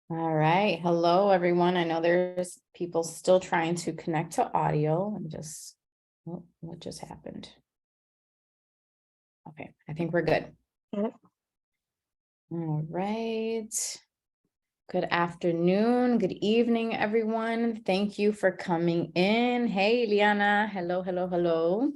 All right. Hello, everyone. I know there's people still trying to connect to audio and what just happened? Okay, I think we're good. Yep. All right. Good afternoon. Good evening, everyone. Thank you for coming in. Hey, Liana. Hello, hello, hello.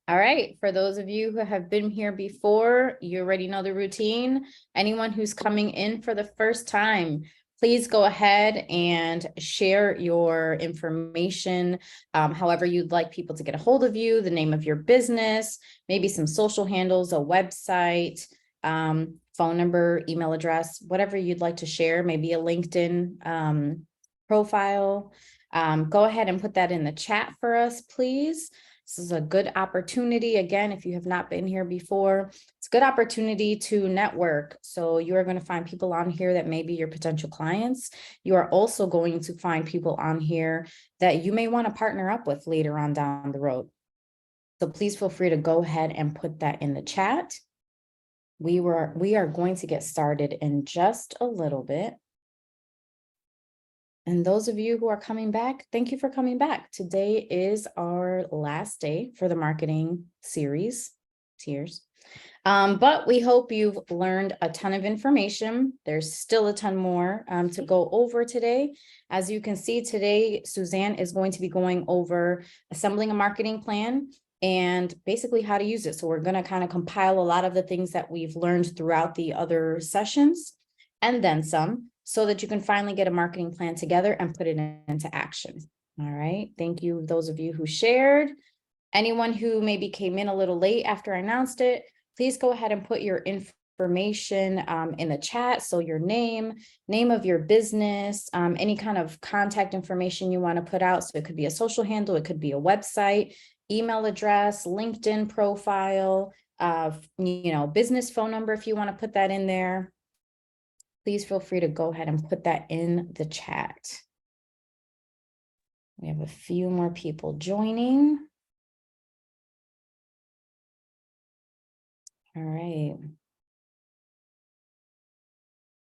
All right. For those of you who have been here before, you already know the routine. Anyone who's coming in for the first time, please go ahead and share your information, however you'd like people to get a hold of you, the name of your business, maybe some social handles, a website, phone number, email address, whatever you'd like to share, maybe a LinkedIn profile. Go ahead and put that in the chat for us, please. This is a good opportunity. Again, if you have not been here before, it's a good opportunity to network. So you are going to find people on here that may be your potential clients. You are also going to find people on here that you may want to partner up with later on down the road. So please feel free to go ahead and put that in the chat. We are going to get started in just a little bit. And those of you who are coming back, thank you for coming back. Today is our last day for the marketing series, tiers. But we hope you've learned a ton of information. There's still a ton more to go over today. As you can see today, Suzanne is going to be going over assembling a marketing plan and basically how to use it. So we're going to kind of compile a lot of the things that we've learned throughout the other sessions and then some, so that you can finally get a marketing plan together and put it into action. All right. Thank you, those of you who shared. Anyone who maybe came in a little late after I announced it, please go ahead and put your information in the chat. So your name of your business, any kind of contact information you want to put out. So it could be a social handle, it could be a website, email address, LinkedIn profile, business phone number if you want to put that in there. Please feel free to go ahead and put that in the chat. We have a few more people joining. All right.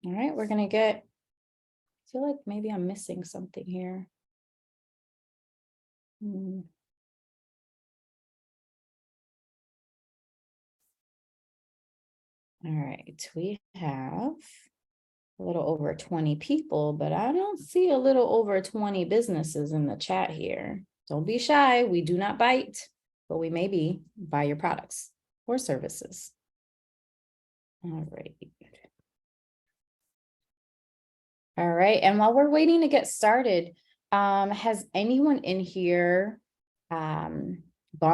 All right, we're going to I feel like maybe I'm missing something here. All right, we have a little over 20 people, but I don't see a little over 20 businesses in the chat here. Don't be shy. We do not bite, but we maybe buy your products or services. All right. All right. And while we're waiting to get started, has anyone in here gone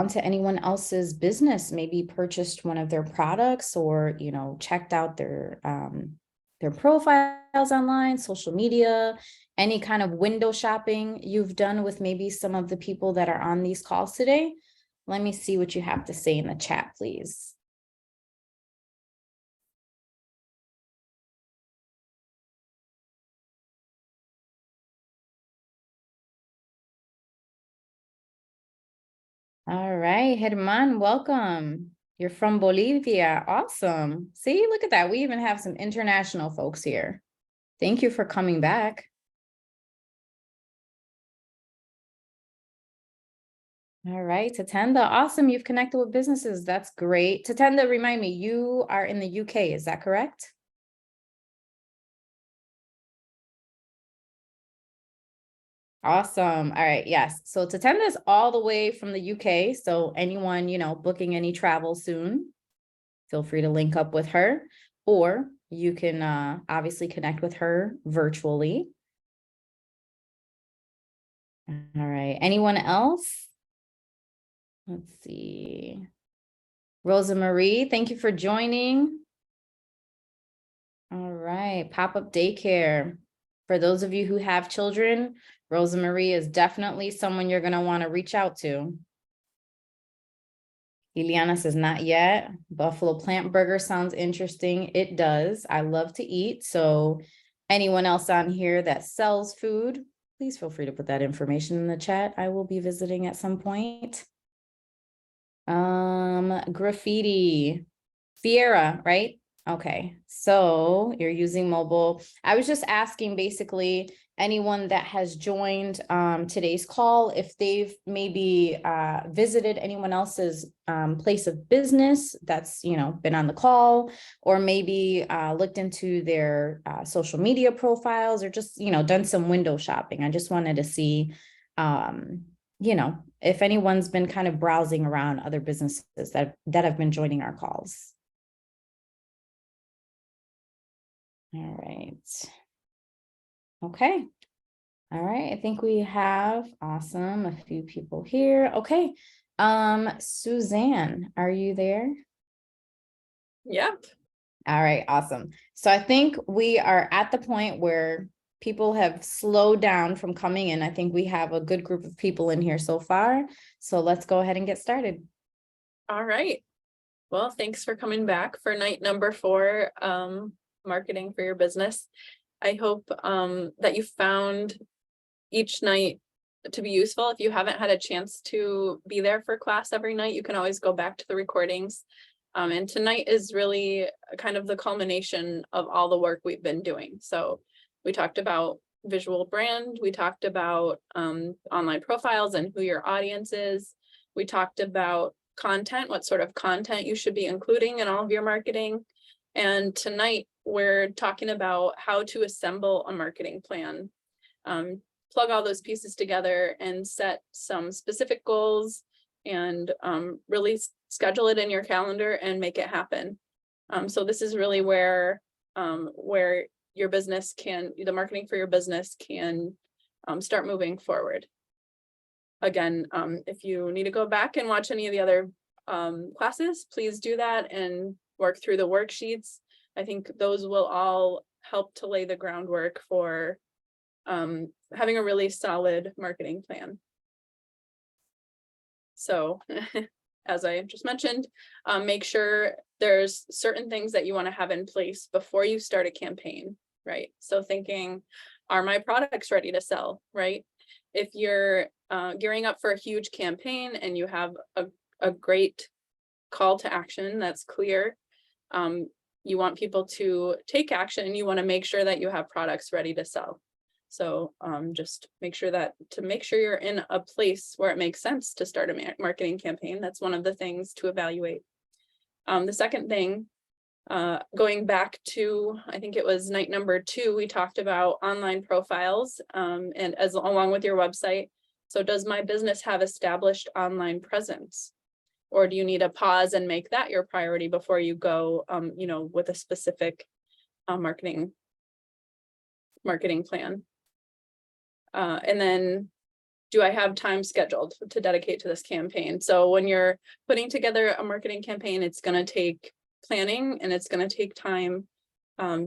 to anyone else's business, maybe purchased one of their products or, checked out their profiles online, social media, any kind of window shopping you've done with maybe some of the people that are on these calls today? Let me see what you have to say in the chat, please. All right, Herman, welcome. You're from Bolivia. Awesome. See, look at that. We even have some international folks here. Thank you for coming back. All right, Tatenda, awesome. You've connected with businesses. That's great. Tatenda, remind me, you are in the UK, is that correct? Awesome. All right. Yes. So Tatenda is all the way from the UK. So anyone, booking any travel soon, feel free to link up with her, or you can obviously connect with her virtually. All right. Anyone else? Let's see. Rosa Marie, thank you for joining. All right. Pop-up daycare. For those of you who have children, Rosa Marie is definitely someone you're going to want to reach out to. Ileana says, not yet. Buffalo plant burger sounds interesting. It does. I love to eat. So anyone else on here that sells food, please feel free to put that information in the chat. I will be visiting at some point. Graffiti. Fiera, right? Okay, so you're using mobile. I was just asking basically anyone that has joined today's call, if they've maybe visited anyone else's place of business that's, been on the call, or maybe looked into their social media profiles, or just, done some window shopping. I just wanted to see, if anyone's been kind of browsing around other businesses that have been joining our calls. All right. Okay. All right. I think we have awesome a few people here. Okay. Suzanne, are you there? Yep. All right, awesome. So I think we are at the point where people have slowed down from coming in. I think we have a good group of people in here so far. So let's go ahead and get started. All right. Well, thanks for coming back for night number 4, marketing for your business. I hope that you found each night to be useful. If you haven't had a chance to be there for class every night, you can always go back to the recordings. And tonight is really kind of the culmination of all the work we've been doing. So we talked about visual brand, we talked about online profiles and who your audience is. We talked about content, what sort of content you should be including in all of your marketing. And tonight we're talking about how to assemble a marketing plan. Plug all those pieces together and set some specific goals and really schedule it in your calendar and make it happen. So this is really where your business the marketing for your business can start moving forward. Again, if you need to go back and watch any of the other classes, please do that and work through the worksheets. I think those will all help to lay the groundwork for having a really solid marketing plan. So as I just mentioned, make sure there's certain things that you want to have in place before you start a campaign, right? So thinking, are my products ready to sell, right? If you're gearing up for a huge campaign and you have a great call to action that's clear, you want people to take action, you want to make sure that you have products ready to sell. So just make sure you're in a place where it makes sense to start a marketing campaign. That's one of the things to evaluate. The second thing, going back to, I think it was night number 2, we talked about online profiles and along with your website. So does my business have established online presence? Or do you need to pause and make that your priority before you go, with a specific marketing plan? And then, do I have time scheduled to dedicate to this campaign? So when you're putting together a marketing campaign, it's going to take planning and it's going to take time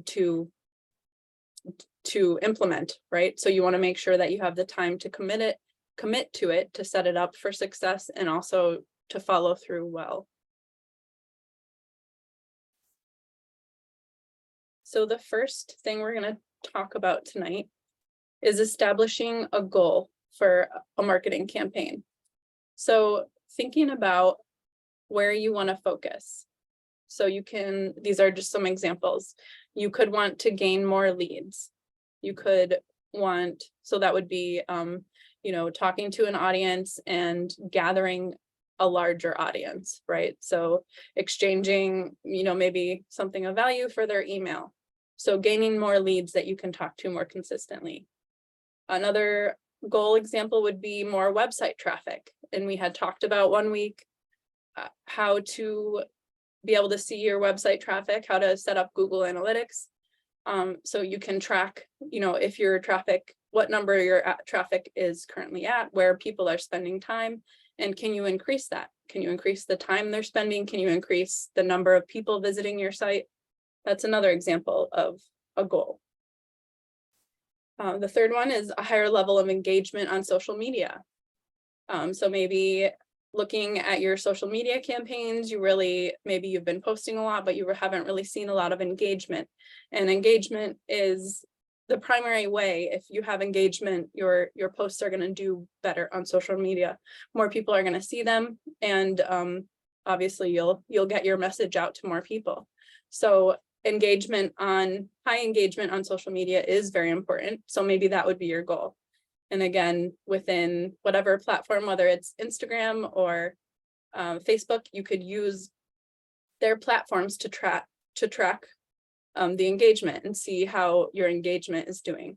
to implement, right? So you want to make sure that you have the time to commit to it, to set it up for success, and also to follow through well. So the first thing we're going to talk about tonight is establishing a goal for a marketing campaign. So thinking about where you want to focus. So these are just some examples. You could want to gain more leads. You could want, so that would be, talking to an audience and gathering a larger audience, right? So exchanging, maybe something of value for their email. So gaining more leads that you can talk to more consistently. Another goal example would be more website traffic. And we had talked about one week how to be able to see your website traffic, how to set up Google Analytics. So you can track, if your traffic, what number your traffic is currently at, where people are spending time, and can you increase that? Can you increase the time they're spending? Can you increase the number of people visiting your site? That's another example of a goal. The third one is a higher level of engagement on social media. So maybe looking at your social media campaigns, maybe you've been posting a lot, but you haven't really seen a lot of engagement. And engagement is the primary way. If you have engagement, your posts are going to do better on social media. More people are going to see them, and obviously you'll get your message out to more people. So high engagement on social media is very important. So maybe that would be your goal. And again, within whatever platform, whether it's Instagram or Facebook, you could use their platforms to track the engagement and see how your engagement is doing.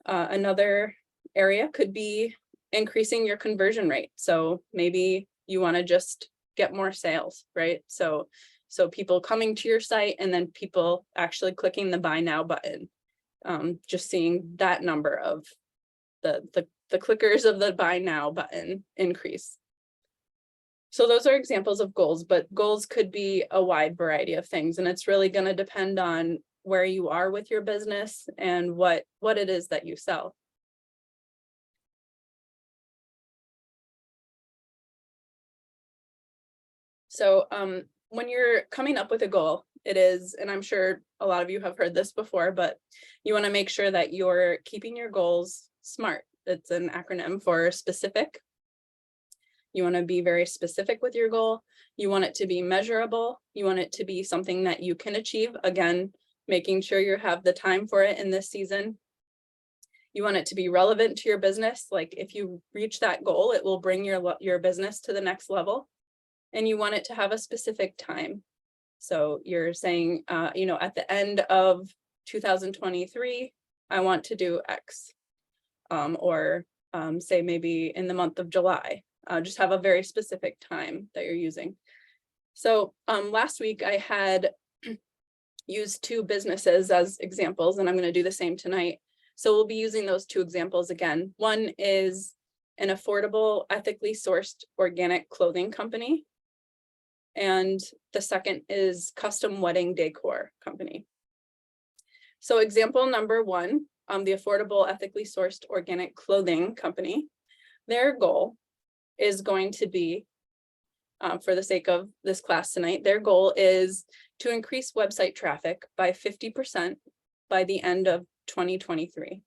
Another area could be increasing your conversion rate. So maybe you want to just get more sales, right? So people coming to your site and then people actually clicking the buy now button. Just seeing that number of the clickers of the buy now button increase. So those are examples of goals, but goals could be a wide variety of things, and it's really going to depend on where you are with your business and what it is that you sell. So when you're coming up with a goal, it is, and I'm sure a lot of you have heard this before, but you want to make sure that you're keeping your goals SMART. It's an acronym for specific. You want to be very specific with your goal. You want it to be measurable. You want it to be something that you can achieve. Again, making sure you have the time for it in this season. You want it to be relevant to your business. Like if you reach that goal, it will bring your business to the next level. And you want it to have a specific time. So you're saying, at the end of 2023, I want to do X, or say maybe in the month of July. Just have a very specific time that you're using. So last week I had used 2 businesses as examples, and I'm going to do the same tonight. So we'll be using those 2 examples again. One is an affordable, ethically sourced organic clothing company. And the second is custom wedding decor company. So example number 1, the affordable, ethically sourced organic clothing company, their goal is going to be, for the sake of this class tonight, their goal is to increase website traffic by 50% by the end of 2023.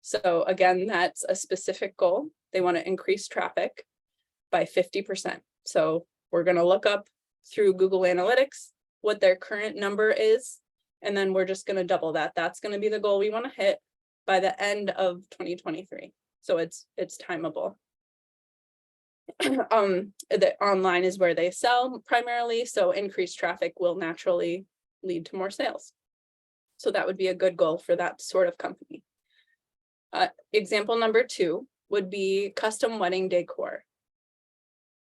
So again, that's a specific goal. They want to increase traffic by 50%. So we're going to look up through Google Analytics what their current number is, and then we're just going to double that. That's going to be the goal we want to hit by the end of 2023. So it's timeable. The online is where they sell primarily, so increased traffic will naturally lead to more sales. So that would be a good goal for that sort of company. Example number 2 would be custom wedding decor.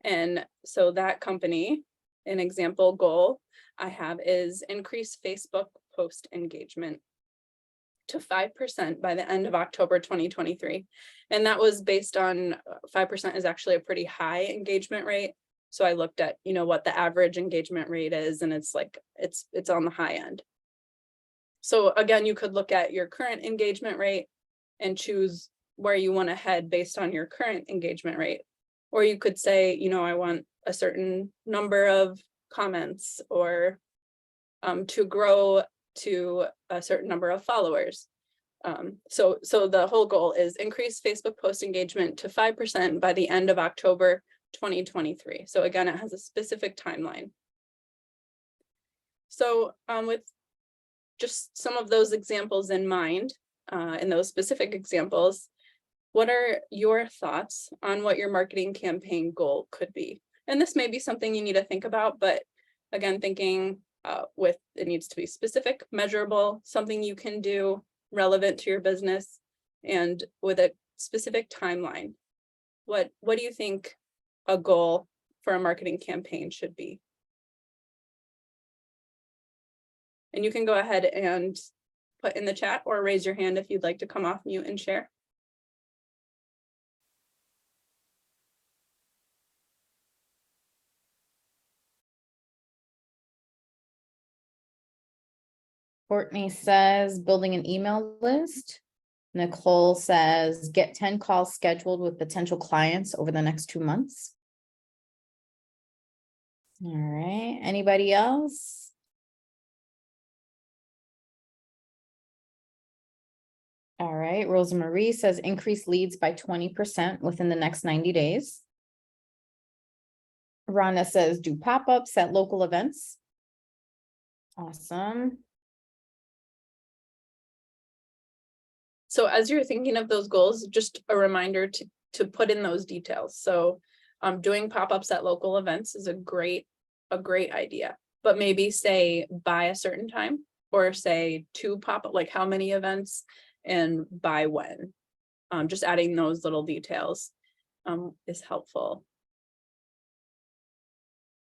And so that company, an example goal I have is increase Facebook post engagement to 5% by the end of October 2023. And that was based on 5% is actually a pretty high engagement rate. So I looked at, what the average engagement rate is, and it's like, it's on the high end. So again, you could look at your current engagement rate and choose where you want to head based on your current engagement rate. Or you could say, I want a certain number of comments, or to grow to a certain number of followers. So the whole goal is increase Facebook post engagement to 5% by the end of October 2023. So again, it has a specific timeline. So with just some of those examples in mind, in those specific examples, what are your thoughts on what your marketing campaign goal could be? And this may be something you need to think about, but again, thinking it needs to be specific, measurable, something you can do, relevant to your business, and with a specific timeline. What do you think a goal for a marketing campaign should be? And you can go ahead and put in the chat or raise your hand if you'd like to come off mute and share. Courtney says building an email list. Nicole says get 10 calls scheduled with potential clients over the next 2 months. All right, anybody else? All right, Rosa Marie says increase leads by 20% within the next 90 days. Rhonda says do pop-ups at local events. Awesome. So as you're thinking of those goals, just a reminder to put in those details. So doing pop-ups at local events is a great idea, but maybe say by a certain time, or say 2 pop-up, like how many events and by when. Just adding those little details is helpful.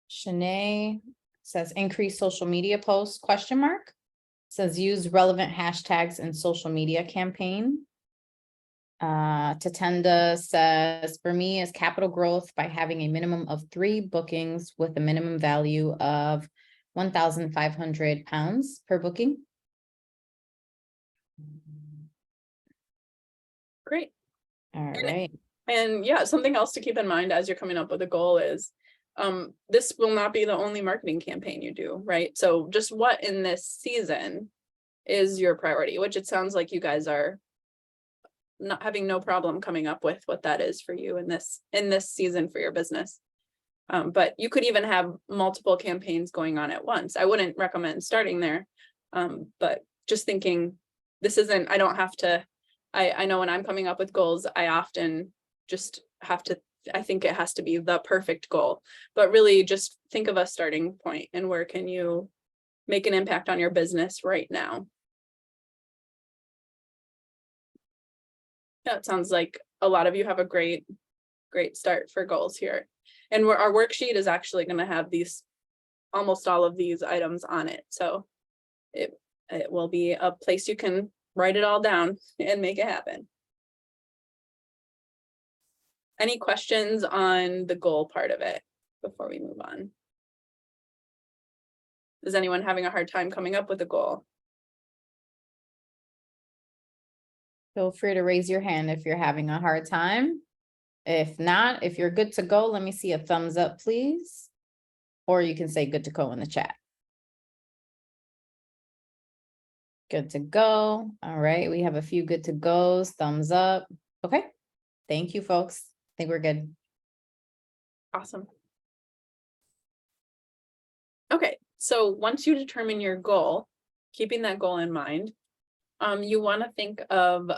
Shanae says increase social media posts, question mark. Says use relevant hashtags in social media campaign. Tatenda says, for me is capital growth by having a minimum of 3 bookings with a minimum value of 1,500 pounds per booking. Great. All right. And yeah, something else to keep in mind as you're coming up with a goal is this will not be the only marketing campaign you do, right? So just what in this season is your priority, which it sounds like you guys are not having no problem coming up with what that is for you in this season for your business. But you could even have multiple campaigns going on at once. I wouldn't recommend starting there. But just thinking this isn't, I don't have to, I know when I'm coming up with goals, I often just have to, I think it has to be the perfect goal, but really just think of a starting point and where can you make an impact on your business right now. Yeah, it sounds like a lot of you have a great start for goals here. And our worksheet is actually going to have almost all of these items on it. So it will be a place you can write it all down and make it happen. Any questions on the goal part of it before we move on? Is anyone having a hard time coming up with a goal? Feel free to raise your hand if you're having a hard time. If not, if you're good to go, let me see a thumbs up, please. Or you can say good to go in the chat. Good to go. All right, we have a few good to goes, thumbs up. Okay, thank you, folks. I think we're good. Awesome. Okay, so once you determine your goal, keeping that goal in mind, you want to think of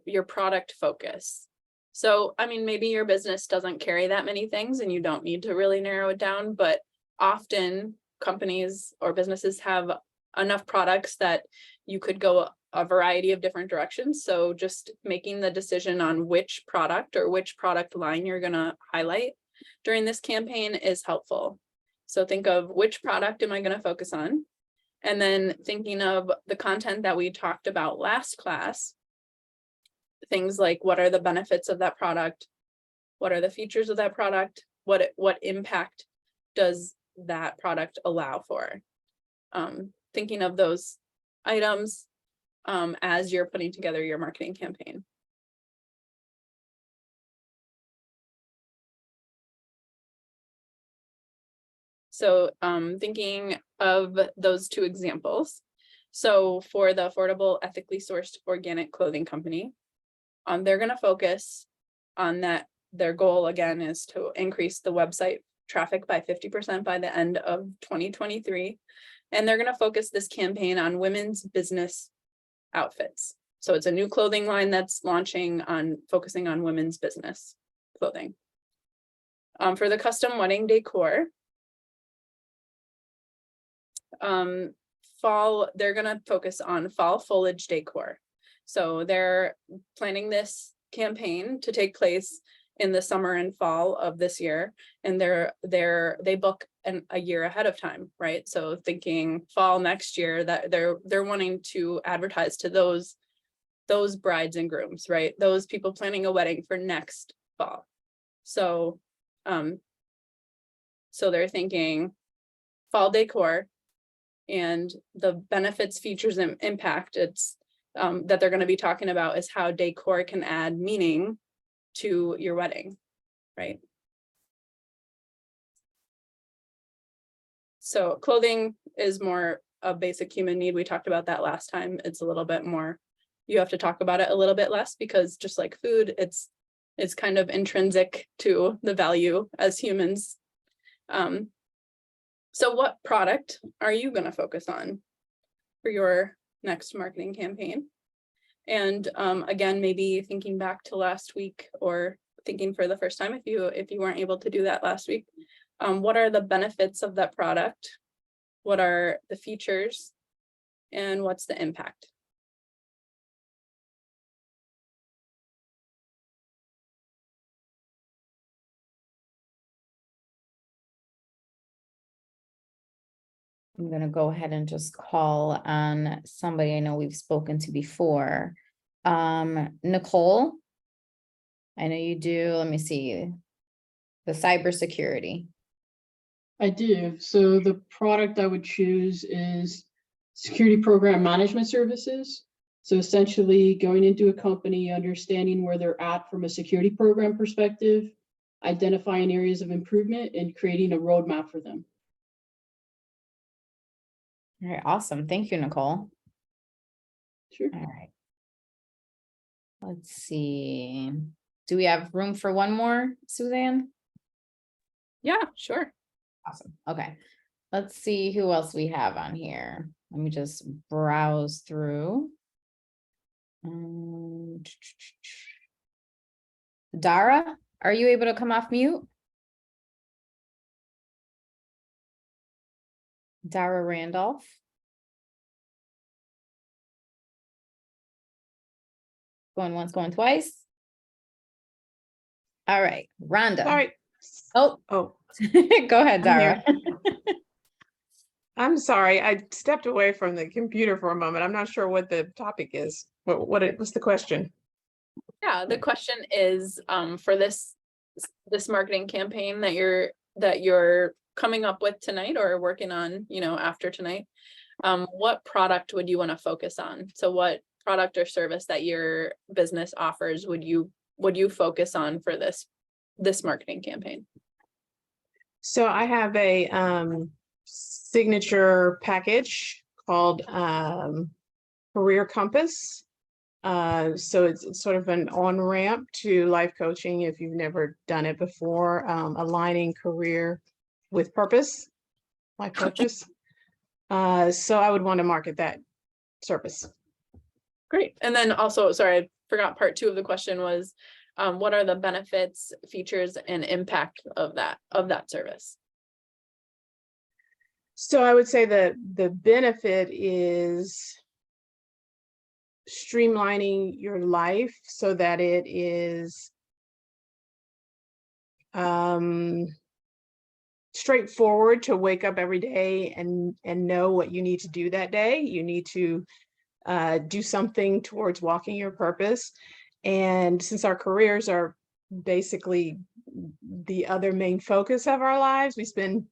your product focus. So, I mean, maybe your business doesn't carry that many things and you don't need to really narrow it down, but often companies or businesses have enough products that you could go a variety of different directions. So just making the decision on which product or which product line you're going to highlight during this campaign is helpful. So think of which product am I going to focus on? And then thinking of the content that we talked about last class, things like what are the benefits of that product? What are the features of that product? What impact does that product allow for? Thinking of those items as you're putting together your marketing campaign. So thinking of those 2 examples. So for the affordable, ethically sourced organic clothing company, they're going to focus on that. Their goal again is to increase the website traffic by 50% by the end of 2023. And they're going to focus this campaign on women's business outfits. So it's a new clothing line that's launching on focusing on women's business clothing. For the custom wedding decor, fall, they're going to focus on fall foliage decor. So they're planning this campaign to take place in the summer and fall of this year, and they book a year ahead of time, right? So thinking fall next year, that they're wanting to advertise to those brides and grooms, right? Those people planning a wedding for next fall. So they're thinking fall decor, and the benefits, features, and impact that they're going to be talking about is how decor can add meaning to your wedding, right? So clothing is more a basic human need. We talked about that last time. It's a little bit more, you have to talk about it a little bit less, because just like food, it's kind of intrinsic to the value as humans. So what product are you going to focus on for your next marketing campaign? And again, maybe thinking back to last week or thinking for the first time, if you weren't able to do that last week, what are the benefits of that product? What are the features? And what's the impact? I'm gonna go ahead and just call on somebody I know we've spoken to before. Nicole, I know you do, let me see, the cybersecurity. I do. So the product I would choose is security program management services. So essentially going into a company, understanding where they're at from a security program perspective, identifying areas of improvement and creating a roadmap for them. All right, awesome. Thank you, Nicole. Sure. All right. Let's see. Do we have room for one more, Suzanne? Yeah, sure. Awesome. Okay. Let's see who else we have on here. Let me just browse through. Dara, are you able to come off mute? Dara Randolph. Going once, going twice. All right, Rhonda. Sorry. Oh, Oh, go ahead, I'm here. Dara. I'm sorry. I stepped away from the computer for a moment. I'm not sure what the topic is. What's the question? Yeah, the question is for this marketing campaign that you're coming up with tonight or working on, after tonight. What product would you want to focus on? So what product or service that your business offers would you focus on for this marketing campaign? So I have a signature package called Career Compass. So it's sort of an on-ramp to life coaching if you've never done it before, aligning career with purpose, life purpose. So I would want to market that service. Great. And then also, sorry, I forgot part 2 of the question was, what are the benefits, features, and impact of that service? So I would say that the benefit is streamlining your life so that it is straightforward to wake up every day and know what you need to do that day. You need to do something towards walking your purpose. And since our careers are basically the other main focus of our lives, we spend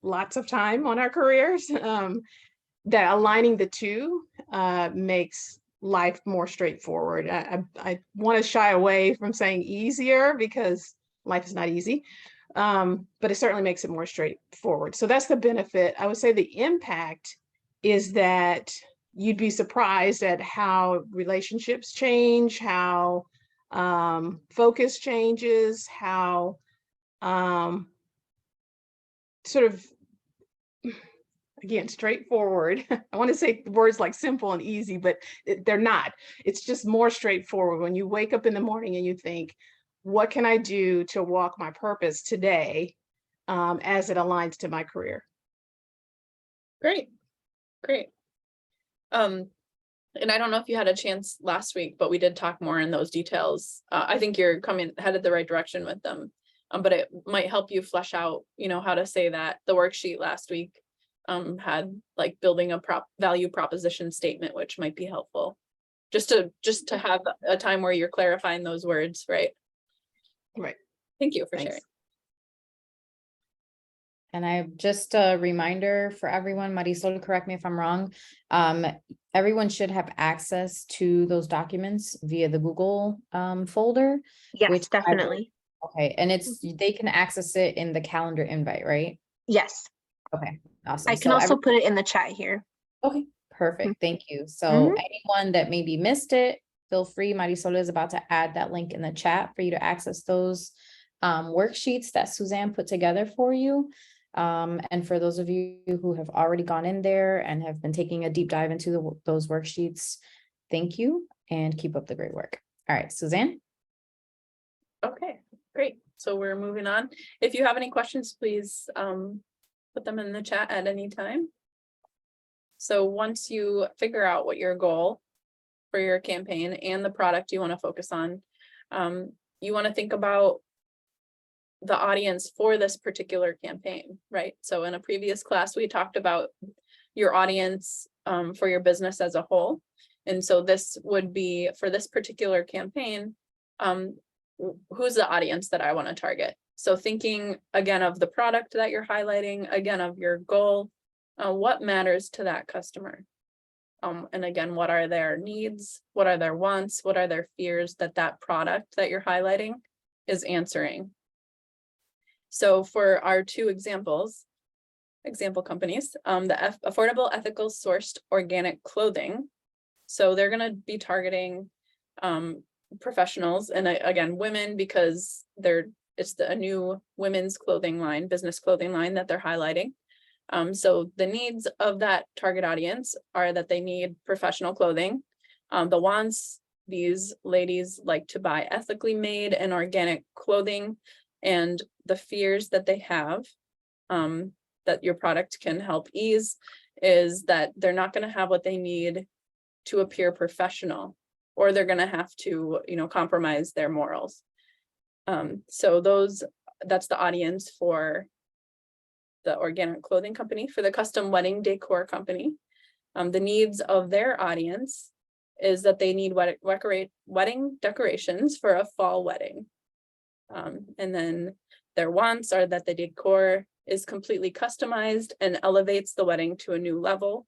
lots of time on our careers, that aligning the two makes life more straightforward. I want to shy away from saying easier because life is not easy, but it certainly makes it more straightforward. So that's the benefit. I would say the impact is that you'd be surprised at how relationships change, how focus changes, how sort of, again, straightforward. I want to say words like simple and easy, but they're not. It's just more straightforward. When you wake up in the morning and you think, what can I do to walk my purpose today as it aligns to my career? Great. And I don't know if you had a chance last week, but we did talk more in those details. I think you're headed the right direction with them, but it might help you flesh out, how to say that. The worksheet last week had like building a value proposition statement, which might be helpful just to have a time where you're clarifying those words, right? Right. Thank you for Thanks. sharing. And I just a reminder for everyone, Marisol, correct me if I'm wrong. Everyone should have access to those documents via the Google folder. Yes, definitely. Okay, and they can access it in the calendar invite, right? Yes. Okay, awesome. I can also put it in the chat here. Okay, perfect. Thank you. So Mhm. anyone that maybe missed it, feel free. Marisol is about to add that link in the chat for you to access those worksheets that Suzanne put together for you. And for those of you who have already gone in there and have been taking a deep dive into those worksheets, thank you and keep up the great work. All right, Suzanne? Okay, great. So we're moving on. If you have any questions, please put them in the chat at any time. So once you figure out what your goal for your campaign and the product you want to focus on, you want to think about the audience for this particular campaign, right? So in a previous class, we talked about your audience for your business as a whole. And so this would be for this particular campaign, who's the audience that I want to target? So thinking again of the product that you're highlighting, again of your goal, what matters to that customer? And again, what are their needs? What are their wants? What are their fears that that product that you're highlighting is answering? So for our two example companies, the affordable, ethical sourced organic clothing. So they're going to be targeting professionals and again, women, because it's a new women's clothing line, business clothing line that they're highlighting. So the needs of that target audience are that they need professional clothing. The wants, these ladies like to buy ethically made and organic clothing, and the fears that they have that your product can help ease is that they're not going to have what they need to appear professional, or they're going to have to, compromise their morals. So that's the audience for the organic clothing company. For the custom wedding decor company, the needs of their audience is that they need wedding decorations for a fall wedding. And then their wants are that the decor is completely customized and elevates the wedding to a new level.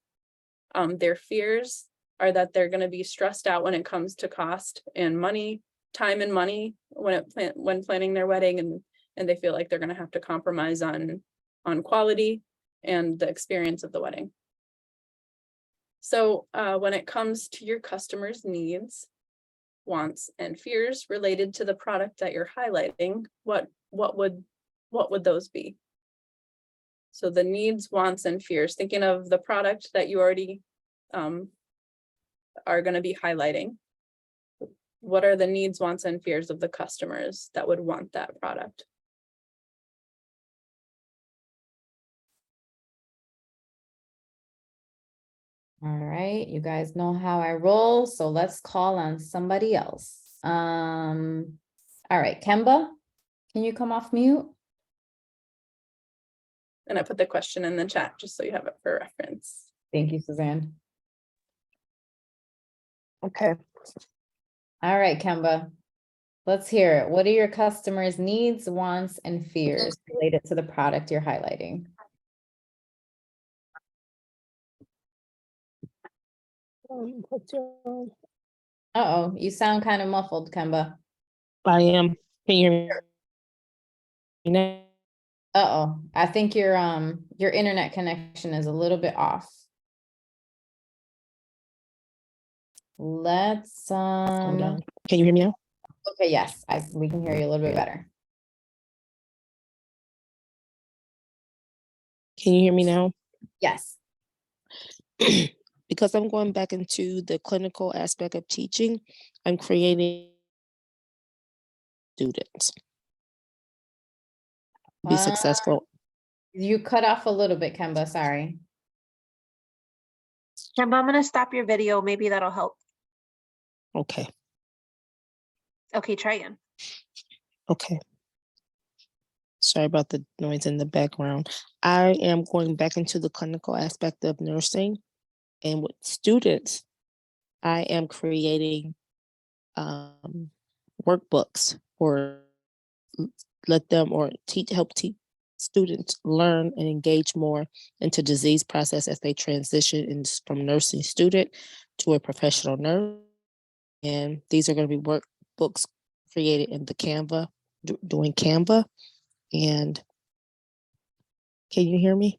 Their fears are that they're going to be stressed out when it comes to cost and money, time and money when planning their wedding, and they feel like they're going to have to compromise on quality and the experience of the wedding. So when it comes to your customers' needs, wants, and fears related to the product that you're highlighting, what would those be? So the needs, wants, and fears, thinking of the product that you already are going to be highlighting. What are the needs, wants, and fears of the customers that would want that product? All right, you guys know how I roll, so let's call on somebody else. All right, Kemba, can you come off mute? And I put the question in the chat just so you have it for reference. Thank you, Suzanne. Okay. All right, Kemba, let's hear it. What are your customers' needs, wants, and fears related to the product you're highlighting? Uh-oh, you sound kind of muffled, Kemba. I am. Can you hear me now? Uh-oh, I think your internet connection is a little bit off. Let's Hold on. Can you hear me now? okay, yes, we can hear you a little bit better. Can you hear me now? Yes. Because I'm going back into the clinical aspect of teaching, I'm creating students be successful. You cut off a little bit, Kemba, sorry. Kemba, I'm gonna stop your video. Maybe that'll help. Okay. Okay, try again. Okay. Sorry about the noise in the background. I am going back into the clinical aspect of nursing, and with students, I am creating workbooks or help teach students learn and engage more into disease process as they transition from nursing student to a professional nurse. And these are going to be workbooks created in the Canva, doing Canva. And can you hear me?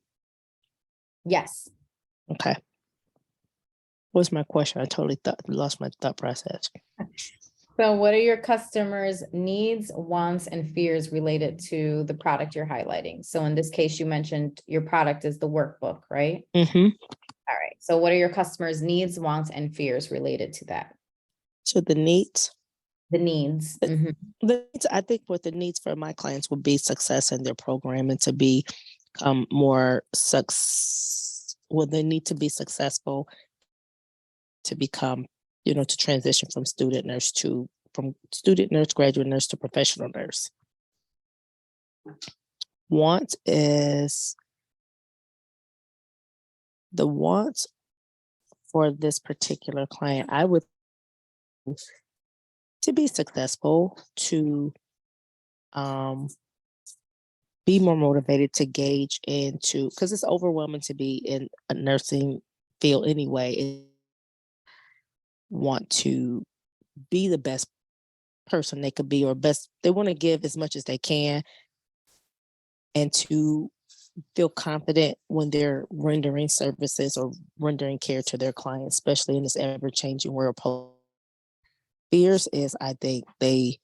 Yes. Okay. What's my question? I totally lost my thought process. So what are your customers' needs, wants, and fears related to the product you're highlighting? So in this case, you mentioned your product is the workbook, right? Mm-hmm. All right. So what are your customers' needs, wants, and fears related to that? So the needs, The needs. Mhm. I think what the needs for my clients would be success in their program and to become more they need to be successful to become, to transition from student nurse graduate nurse to professional nurse. Want is the wants for this particular client, I would to be successful, to be more motivated, to gauge into, because it's overwhelming to be in a nursing field anyway. Want to be the best person they could be, or they want to give as much as they can, and to feel confident when they're rendering services or rendering care to their clients, especially in this ever-changing world. Fears is, I think they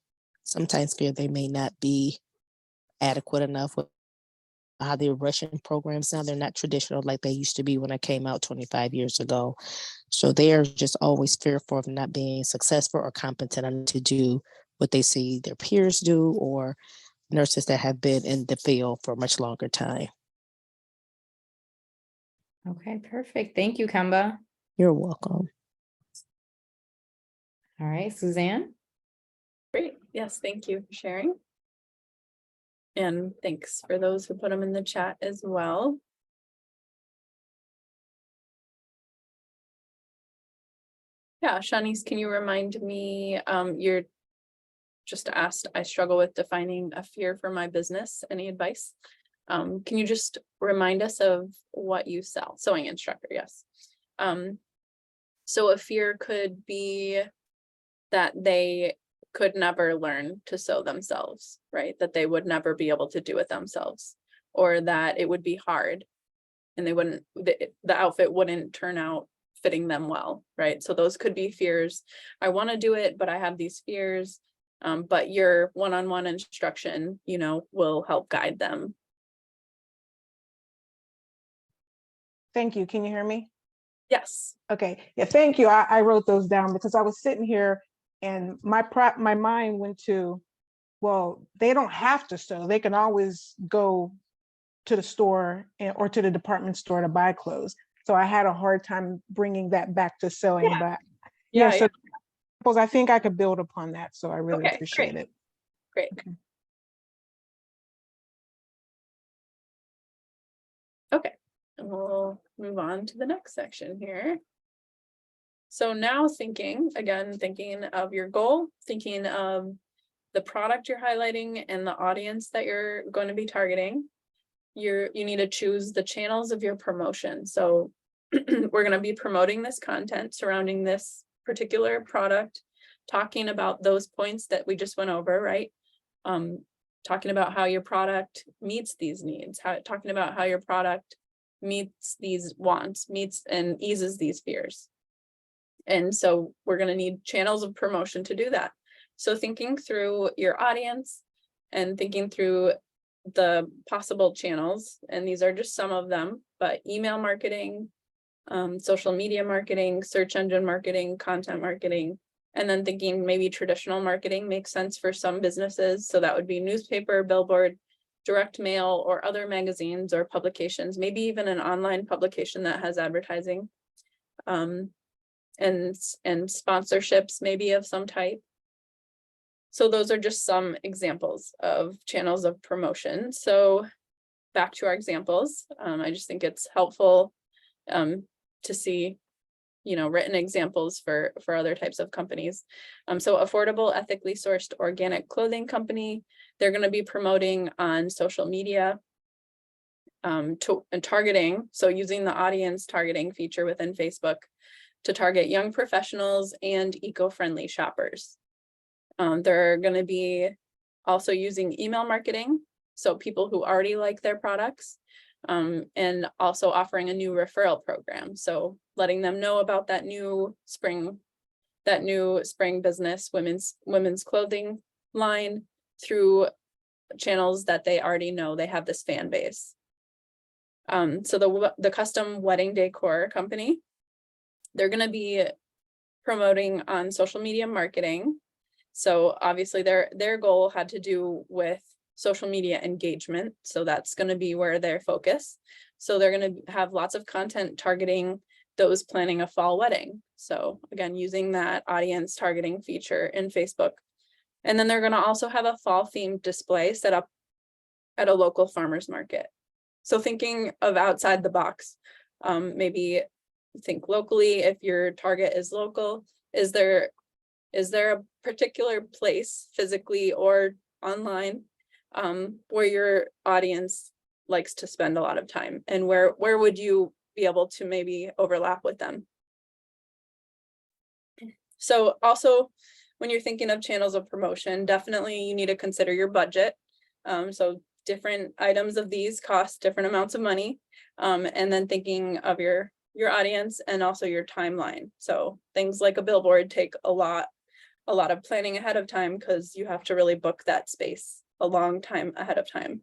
sometimes fear they may not be adequate enough with how they're rushing programs now. They're not traditional like they used to be when I came out 25 years ago. So they're just always fearful of not being successful or competent enough to do what they see their peers do, or nurses that have been in the field for a much longer time. Okay, perfect. Thank you, Canva. You're welcome. All right, Suzanne. Great. Yes, thank you for sharing. And thanks for those who put them in the chat as well. Yeah, Shanice, can you remind me, you're just asked, I struggle with defining a fear for my business. Any advice? Can you just remind us of what you sell? Sewing instructor, yes. So a fear could be that they could never learn to sew themselves, right? That they would never be able to do it themselves, or that it would be hard and they wouldn't, the outfit wouldn't turn out fitting them well, right? So those could be fears. I want to do it, but I have these fears. But your one-on-one instruction, will help guide them. Thank you. Can you hear me? Yes. Okay. Yeah, thank you. I wrote those down because I was sitting here and my mind went to, well, they don't have to sew. They can always go to the store or to the department store to buy clothes. So I had a hard time bringing that back to sewing, but so I think I could build upon that. So I really appreciate it. Great. Okay, and we'll move on to the next section here. So now thinking of your goal, thinking of the product you're highlighting and the audience that you're going to be targeting. You need to choose the channels of your promotion. So we're going to be promoting this content surrounding this particular product, talking about those points that we just went over, right? Talking about how your product meets these needs, talking about how your product meets these wants, meets and eases these fears. And so we're going to need channels of promotion to do that. So thinking through your audience and thinking through the possible channels, and these are just some of them, but email marketing, social media marketing, search engine marketing, content marketing, and then thinking maybe traditional marketing makes sense for some businesses. So that would be newspaper, billboard, direct mail, or other magazines or publications, maybe even an online publication that has advertising, and sponsorships maybe of some type. So those are just some examples of channels of promotion. So back to our examples, I just think it's helpful to see, written examples for other types of companies. So affordable, ethically sourced organic clothing company, they're going to be promoting on social media, and targeting, so using the audience targeting feature within Facebook to target young professionals and eco-friendly shoppers. They're going to be also using email marketing, so people who already like their products, and also offering a new referral program. So letting them know about that new spring that new spring business, women's clothing line through channels that they already know they have this fan base. So the custom wedding decor company, they're going to be promoting on social media marketing. So obviously their goal had to do with social media engagement. So that's going to be where their focus. So they're going to have lots of content targeting those planning a fall wedding. So again, using that audience targeting feature in Facebook. And then they're going to also have a fall themed display set up at a local farmer's market. So thinking of outside the box, maybe think locally. If your target is local, is there a particular place physically or online where your audience likes to spend a lot of time, and where would you be able to maybe overlap with them? So also, when you're thinking of channels of promotion, definitely you need to consider your budget. So different items of these cost different amounts of money, and then thinking of your audience and also your timeline. So things like a billboard take a lot of planning ahead of time, because you have to really book that space a long time ahead of time.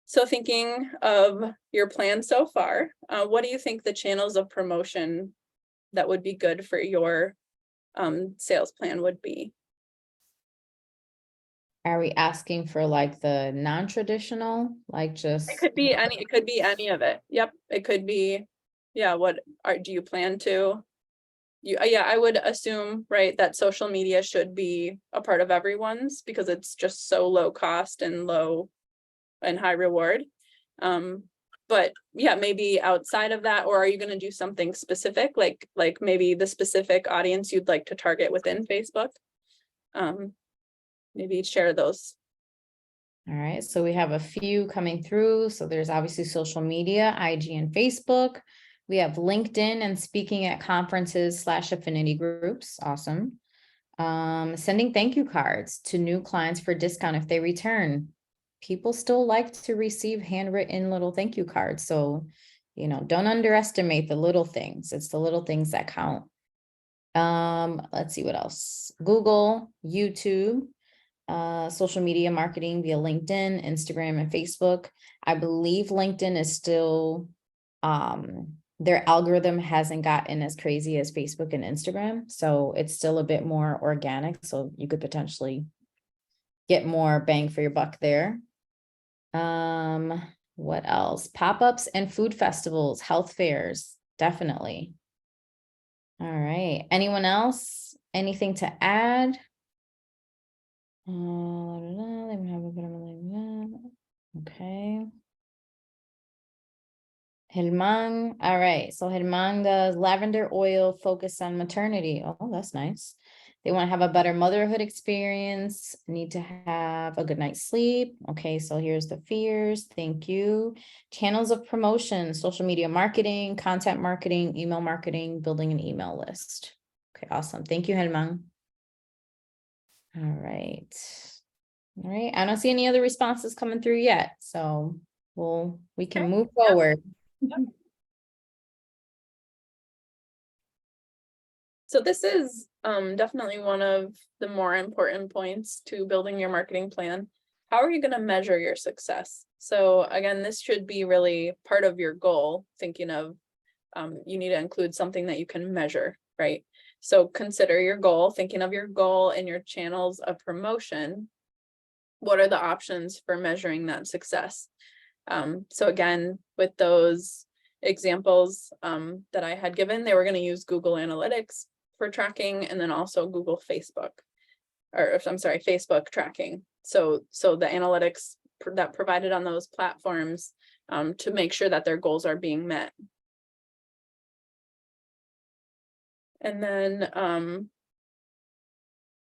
So thinking of your plan so far, what do you think the channels of promotion that would be good for your sales plan would be? Are we asking for like the non-traditional, like just? It could be any of it. Yep, it could be. Yeah, do you plan to? Yeah, I would assume, right, that social media should be a part of everyone's, because it's just so low cost and low and high reward. But yeah, maybe outside of that, or are you going to do something specific, like maybe the specific audience you'd like to target within Facebook? Maybe share those. All right, so we have a few coming through. So there's obviously social media, IG and Facebook. We have LinkedIn and speaking at conferences / affinity groups. Awesome. Sending thank you cards to new clients for discount if they return. People still like to receive handwritten little thank you cards. So, don't underestimate the little things. It's the little things that count. Let's see what else. Google, YouTube, social media marketing via LinkedIn, Instagram, and Facebook. I believe LinkedIn is still, their algorithm hasn't gotten as crazy as Facebook and Instagram. So it's still a bit more organic. So you could potentially get more bang for your buck there. What else? Pop-ups and food festivals, health fairs, definitely. All right. Anyone else? Anything to add? Okay. Helmang. All right. So Helmang does lavender oil focused on maternity. Oh, that's nice. They want to have a better motherhood experience, need to have a good night's sleep. Okay, so here's the fears. Thank you. Channels of promotion, social media marketing, content marketing, email marketing, building an email list. Okay, awesome. Thank you, Helmang. All right. All right. I don't see any other responses coming through yet. So we can move forward. So this is definitely one of the more important points to building your marketing plan. How are you going to measure your success? So again, this should be really part of your goal, thinking of you need to include something that you can measure, right? So consider your goal, thinking of your goal and your channels of promotion. What are the options for measuring that success? So again, with those examples that I had given, they were going to use Google Analytics for tracking, and then also Facebook tracking. So the analytics that provided on those platforms to make sure that their goals are being met. And then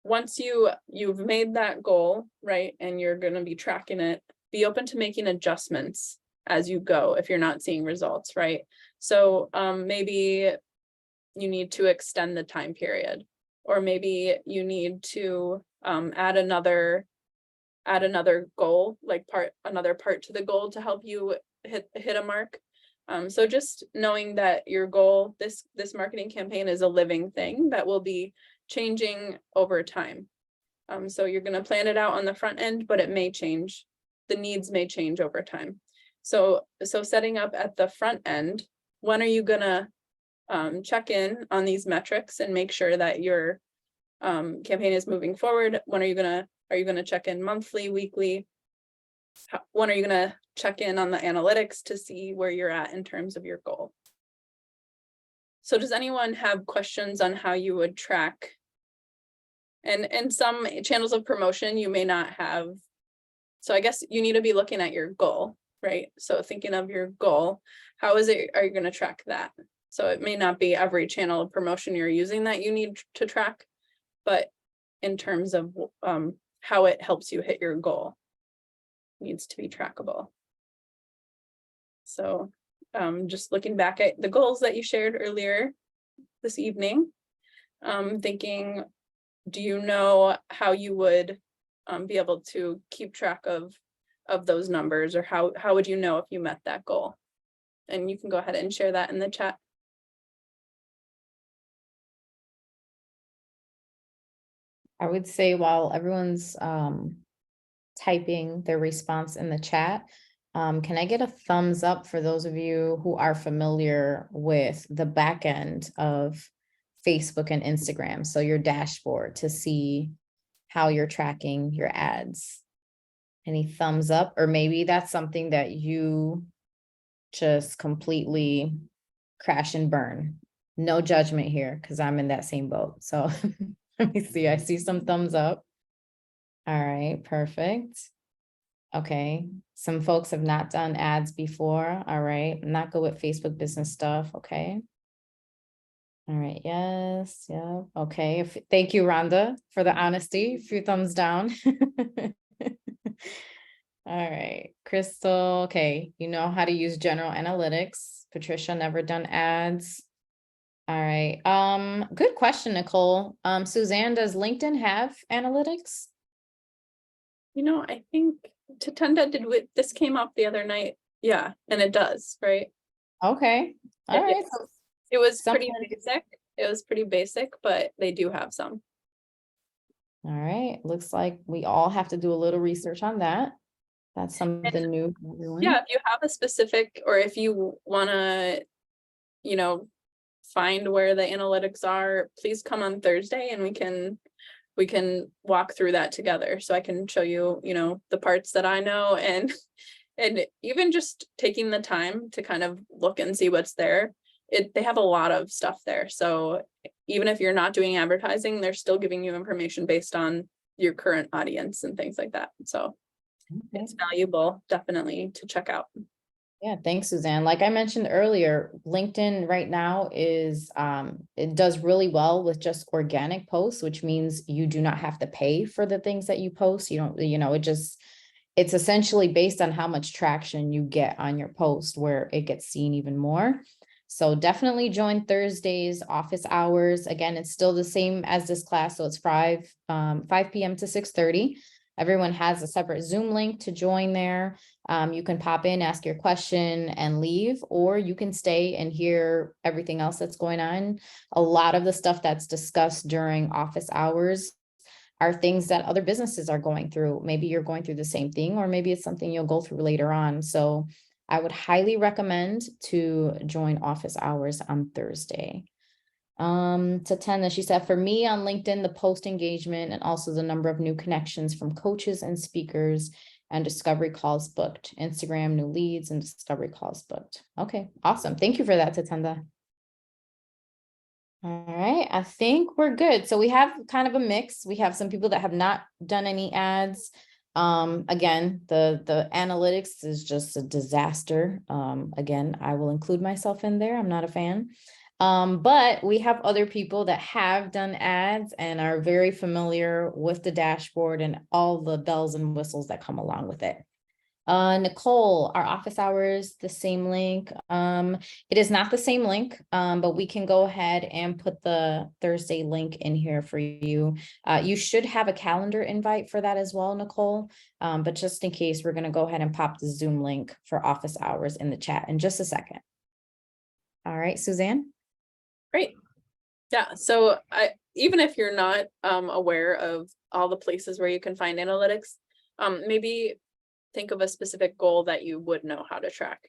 once you've made that goal, right, and you're going to be tracking it, be open to making adjustments as you go if you're not seeing results, right? So maybe you need to extend the time period, or maybe you need to add another goal, like another part to the goal to help you hit a mark. So just knowing that your goal, this marketing campaign is a living thing that will be changing over time. So you're going to plan it out on the front end, but it may change. The needs may change over time. So setting up at the front end, when are you going to check in on these metrics and make sure that your campaign is moving forward? When are you going to check in monthly, weekly? When are you going to check in on the analytics to see where you're at in terms of your goal? So does anyone have questions on how you would track? And some channels of promotion you may not have. So I guess you need to be looking at your goal, right? So thinking of your goal, how are you going to track that? So it may not be every channel of promotion you're using that you need to track, but in terms of how it helps you hit your goal, needs to be trackable. So just looking back at the goals that you shared earlier this evening, thinking, do you know how you would be able to keep track of those numbers, or how would you know if you met that goal? And you can go ahead and share that in the chat. I would say while everyone's typing their response in the chat, can I get a thumbs up for those of you who are familiar with the back end of Facebook and Instagram? So your dashboard to see how you're tracking your ads. Any thumbs up? Or maybe that's something that you just completely crash and burn. No judgment here, because I'm in that same boat. So let me see. I see some thumbs up. All right, perfect. Okay, some folks have not done ads before. All right, I'm not good with Facebook business stuff. Okay. All right, yes, yeah, okay. Thank you, Rhonda, for the honesty. A few thumbs down. All right, Crystal, okay, you know how to use general analytics. Patricia, never done ads. All right, good question, Nicole. Suzanne, does LinkedIn have analytics? You know, I think Tatenda this came up the other night. Yeah, and it does, right? Okay, all right. So it was pretty something- basic. It was pretty basic, but they do have some. All right, looks like we all have to do a little research on that. That's something new for everyone. Yeah, if you have a specific, or if you want to, you know, find where the analytics are, please come on Thursday and we can walk through that together. So I can show you, you know, the parts that I know, and even just taking the time to kind of look and see what's there. They have a lot of stuff there. So even if you're not doing advertising, they're still giving you information based on your current audience and things like that. So Okay. it's valuable, definitely, to check out. Yeah, thanks, Suzanne. Like I mentioned earlier, LinkedIn right now is, it does really well with just organic posts, which means you do not have to pay for the things that you post. You don't, you know, it's essentially based on how much traction you get on your post where it gets seen even more. So definitely join Thursday's office hours. Again, it's still the same as this class. So it's 5 p.m. to 6:30. Everyone has a separate Zoom link to join there. You can pop in, ask your question and leave, or you can stay and hear everything else that's going on. A lot of the stuff that's discussed during office hours are things that other businesses are going through. Maybe you're going through the same thing, or maybe it's something you'll go through later on. So I would highly recommend to join office hours on Thursday. Tatenda, she said, for me on LinkedIn, the post engagement and also the number of new connections from coaches and speakers and discovery calls booked. Instagram, new leads and discovery calls booked. Okay, awesome. Thank you for that, Tatenda. All right, I think we're good. So we have kind of a mix. We have some people that have not done any ads. Again, the analytics is just a disaster. Again, I will include myself in there. I'm not a fan. But we have other people that have done ads and are very familiar with the dashboard and all the bells and whistles that come along with it. Nicole, our office hours, the same link. It is not the same link, but we can go ahead and put the Thursday link in here for you. You should have a calendar invite for that as well, Nicole. But just in case, we're going to go ahead and pop the Zoom link for office hours in the chat in just a second. All right, Suzanne? Great. Yeah, so even if you're not aware of all the places where you can find analytics, maybe think of a specific goal that you would know how to track,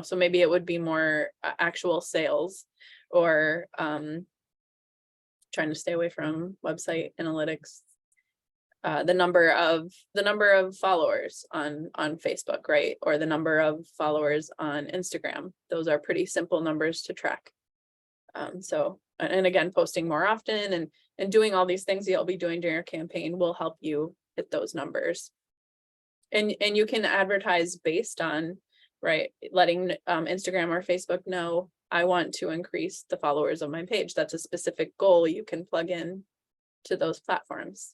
so maybe it would be more actual sales, or trying to stay away from website analytics. The number of followers on Facebook, right? Or the number of followers on Instagram. Those are pretty simple numbers to track. So, and again, posting more often and doing all these things you'll be doing during your campaign will help you hit those numbers. And you can advertise based on, right, letting Instagram or Facebook know, I want to increase the followers of my page. That's a specific goal you can plug in to those platforms.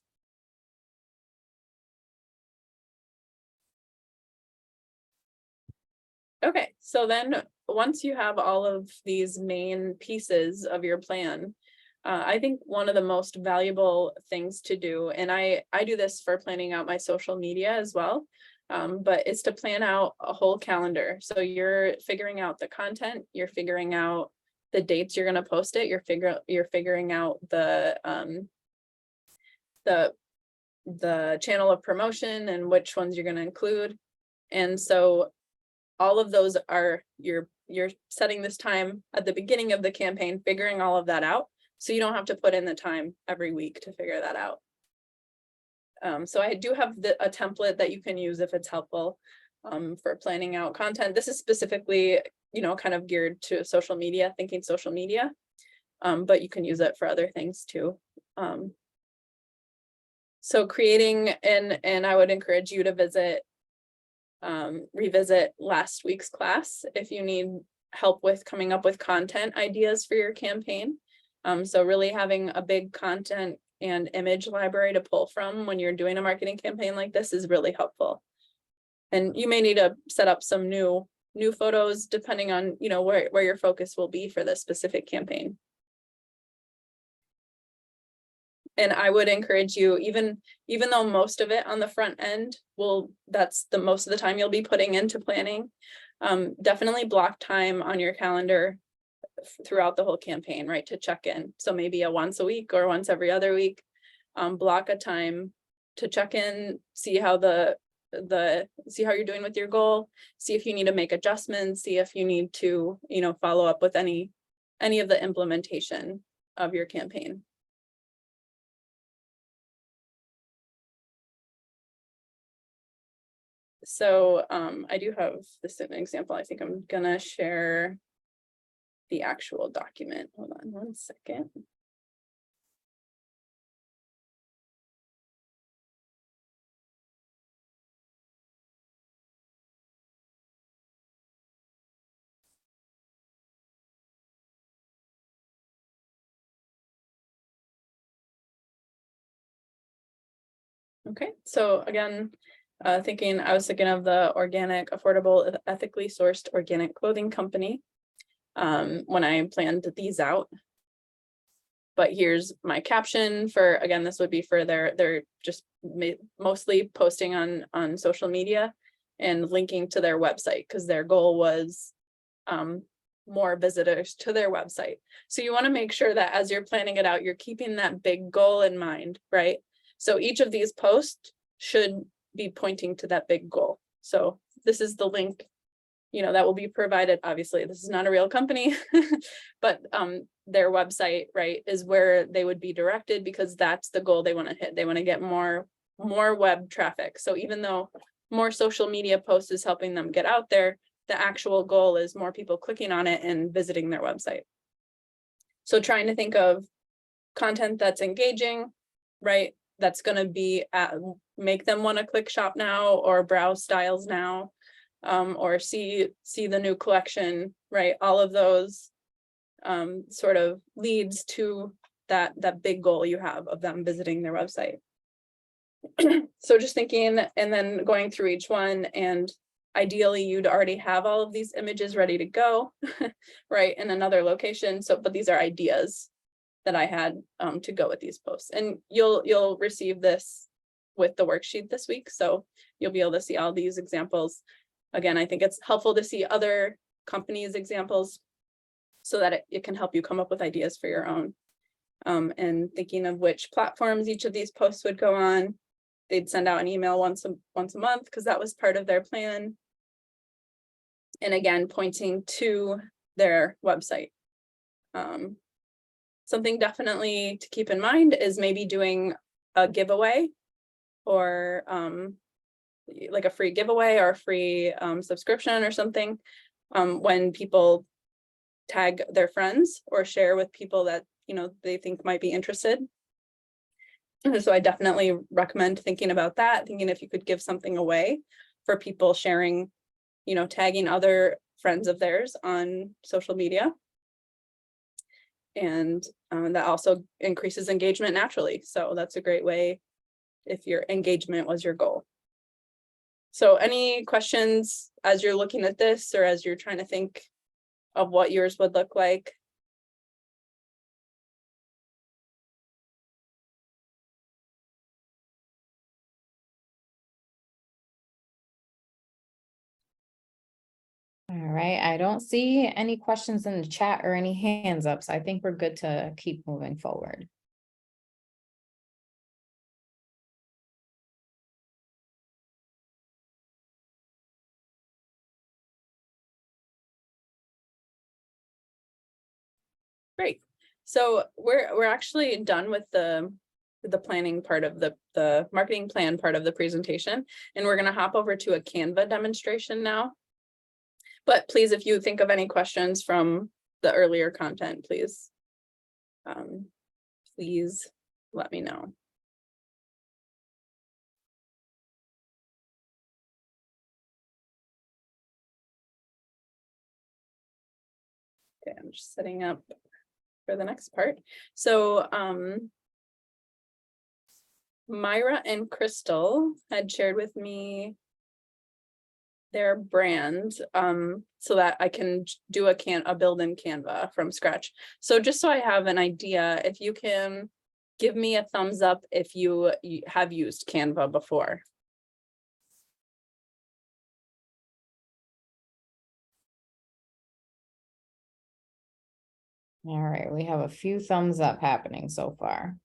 Okay, so then once you have all of these main pieces of your plan, I think one of the most valuable things to do, and I do this for planning out my social media as well, but it's to plan out a whole calendar. So you're figuring out the content, you're figuring out the dates you're going to post it, you're figuring out the channel of promotion and which ones you're going to include. And so all of those are, you're setting this time at the beginning of the campaign, figuring all of that out, so you don't have to put in the time every week to figure that out. So I do have a template that you can use if it's helpful for planning out content. This is specifically, kind of geared to social media, thinking social media, but you can use it for other things too. So creating, and I would encourage you to revisit last week's class if you need help with coming up with content ideas for your campaign. So really having a big content and image library to pull from when you're doing a marketing campaign like this is really helpful. And you may need to set up some new photos depending on, where your focus will be for this specific campaign. And I would encourage you, even though most of it on the front end that's the most of the time you'll be putting into planning, definitely block time on your calendar throughout the whole campaign, right, to check in. So maybe a once a week or once every other week, block a time to check in, see how see how you're doing with your goal, see if you need to make adjustments, see if you need to, follow up with any of the implementation of your campaign. So I do have this an example. I think I'm gonna share the actual document. Hold on one second. Okay, so again, I was thinking of the organic, affordable, ethically sourced organic clothing company when I planned these out. But here's my caption for, again, this would be for they're just mostly posting on social media and linking to their website, because their goal was more visitors to their website. So you want to make sure that as you're planning it out, you're keeping that big goal in mind, right? So each of these posts should be pointing to that big goal. So this is the link, that will be provided. Obviously, this is not a real company, but their website, right, is where they would be directed, because that's the goal they want to hit. They want to get more web traffic. So even though more social media posts is helping them get out there, the actual goal is more people clicking on it and visiting their website. So trying to think of content that's engaging, right? That's going to be make them want to click shop now or browse styles now, or see the new collection, right? All of those sort of leads to that big goal you have of them visiting their website. So just thinking and then going through each one, and ideally you'd already have all of these images ready to go, right, in another location. So, but these are ideas that I had to go with these posts, and you'll receive this with the worksheet this week, so you'll be able to see all these examples. Again, I think it's helpful to see other companies' examples, so that it can help you come up with ideas for your own. And thinking of which platforms each of these posts would go on. They'd send out an email once a month because that was part of their plan. And again, pointing to their website. Something definitely to keep in mind is maybe doing a giveaway, or like a free giveaway or a free subscription or something, when people tag their friends or share with people that, you know, they think might be interested. So I definitely recommend thinking about that, thinking if you could give something away for people sharing, you know, tagging other friends of theirs on social media. And that also increases engagement naturally. So that's a great way if your engagement was your goal. So any questions as you're looking at this, or as you're trying to think of what yours would look like? All right, I don't see any questions in the chat or any hands up, so I think we're good to keep moving forward. Great. So we're actually done with the planning part of the marketing plan part of the presentation, and we're going to hop over to a Canva demonstration now. But please, if you think of any questions from the earlier content, please let me know. Okay, I'm just setting up for the next part. So Myra and Crystal had shared with me their brand, so that I can do a build in Canva from scratch. So just so I have an idea, if you can give me a thumbs up if you have used Canva before. All right, we have a few thumbs up happening so far.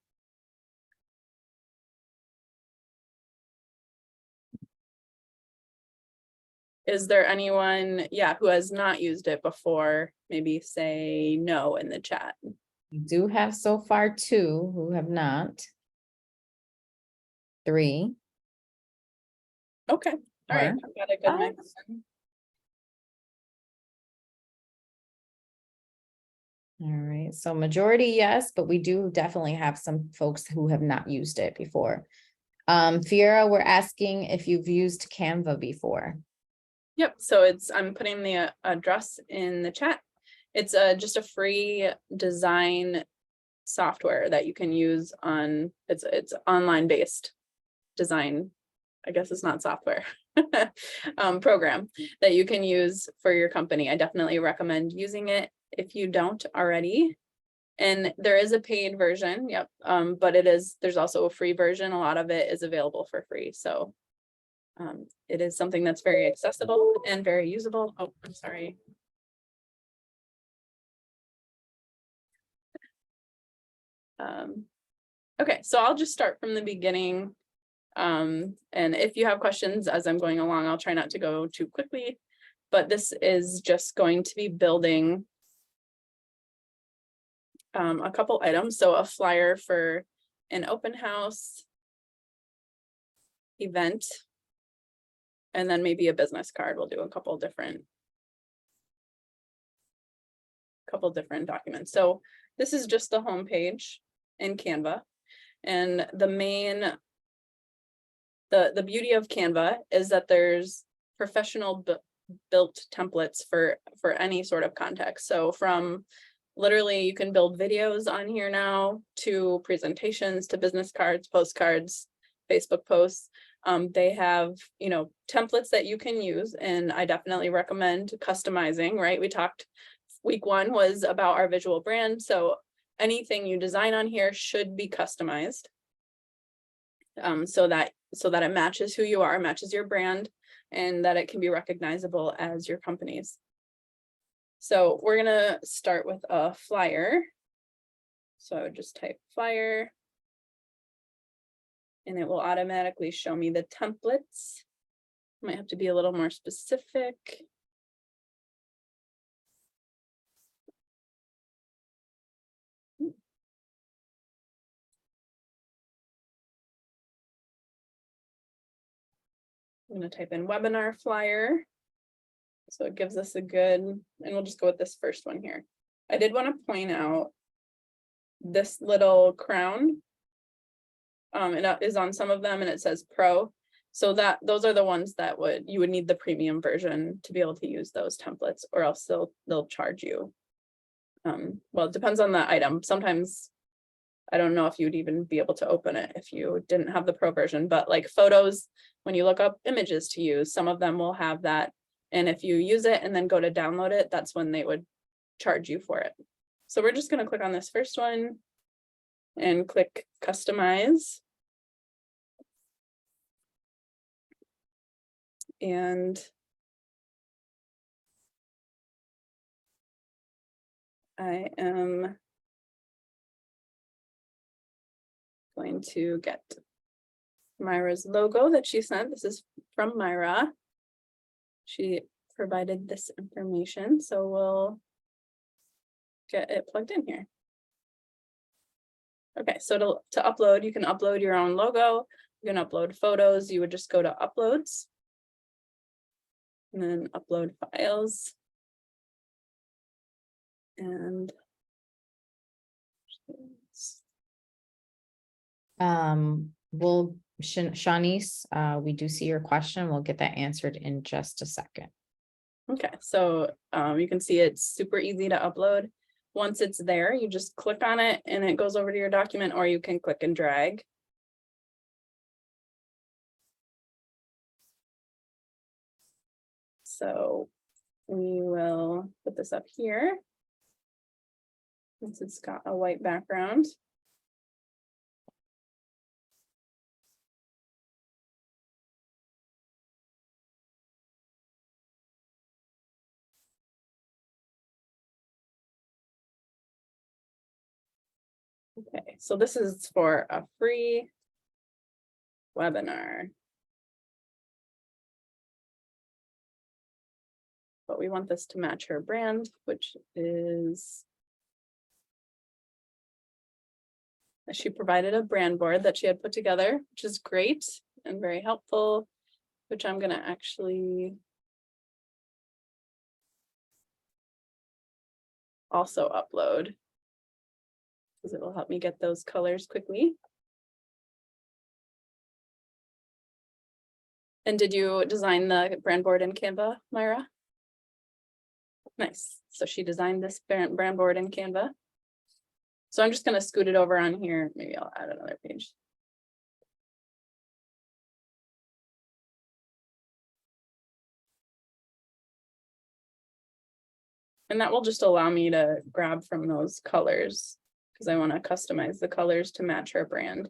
Is there anyone, yeah, who has not used it before? Maybe say no in the chat. We do have so far 2 who have not. 3. Okay, all right, Four. I've got a good mix. All right, so majority yes, but we do definitely have some folks who have not used it before. Fiora, we're asking if you've used Canva before. Yep, so I'm putting the address in the chat. It's just a free design software that you can use on, it's online based design. I guess it's not software. Program that you can use for your company. I definitely recommend using it if you don't already. And there is a paid version, yep, but there's also a free version. A lot of it is available for free. So it is something that's very accessible and very usable. Oh, I'm sorry. Okay, so I'll just start from the beginning. And if you have questions as I'm going along, I'll try not to go too quickly, but this is just going to be building a couple items. So a flyer for an open house event, and then maybe a business card. We'll do a couple different documents. So this is just the home page in Canva, and the beauty of Canva is that there's professional built templates for any sort of context. So from literally, you can build videos on here now, to presentations, to business cards, postcards, Facebook posts. They have, you know, templates that you can use, and I definitely recommend customizing, right? We talked, week 1 was about our visual brand. So anything you design on here should be customized, so that it matches who you are, matches your brand, and that it can be recognizable as your company's. So we're gonna start with a flyer. So I would just type flyer. And it will automatically show me the templates. Might have to be a little more specific. I'm gonna type in webinar flyer. So it gives us a good, and we'll just go with this first one here. I did want to point out this little crown. It is on some of them and it says pro. So that those are the ones that you would need the premium version to be able to use those templates, or else they'll charge you. Well, it depends on the item. Sometimes I don't know if you'd even be able to open it if you didn't have the pro version, but like photos, when you look up images to use, some of them will have that. And if you use it and then go to download it, that's when they would charge you for it. So we're just going to click on this first one and click customize. And I am going to get Myra's logo that she sent. This is from Myra. She provided this information, so we'll get it plugged in here. Okay, so to upload, you can upload your own logo. You can upload photos. You would just go to uploads and then upload files. And Shanice, we do see your question. We'll get that answered in just a second. okay, so you can see it's super easy to upload. Once it's there, you just click on it and it goes over to your document, or you can click and drag. So we will put this up here. Since it's got a white background. Okay, so this is for a free webinar. But we want this to match her brand, which is, she provided a brand board that she had put together, which is great and very helpful, which I'm gonna actually also upload because it will help me get those colors quickly. And did you design the brand board in Canva, Myra? Nice. So she designed this brand board in Canva. So I'm just going to scoot it over on here. Maybe I'll add another page. And that will just allow me to grab from those colors because I want to customize the colors to match her brand.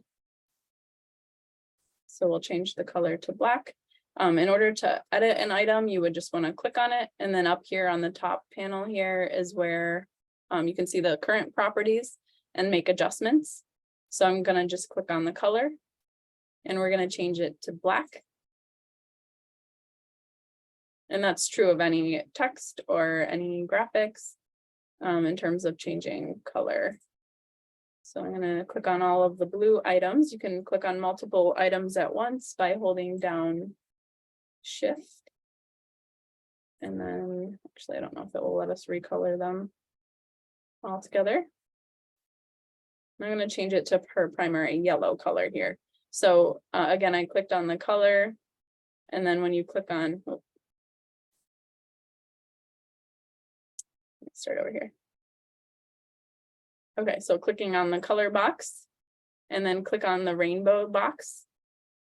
So we'll change the color to black. In order to edit an item, you would just want to click on it. And then up here on the top panel here is where you can see the current properties and make adjustments. So I'm going to just click on the color and we're going to change it to black. And that's true of any text or any graphics in terms of changing color. So I'm going to click on all of the blue items. You can click on multiple items at once by holding down Shift. And then actually, I don't know if it will let us recolor them all together. I'm going to change it to her primary yellow color here. So again, I clicked on the color. And then when you click on, let's start over here. Okay, so clicking on the color box and then click on the rainbow box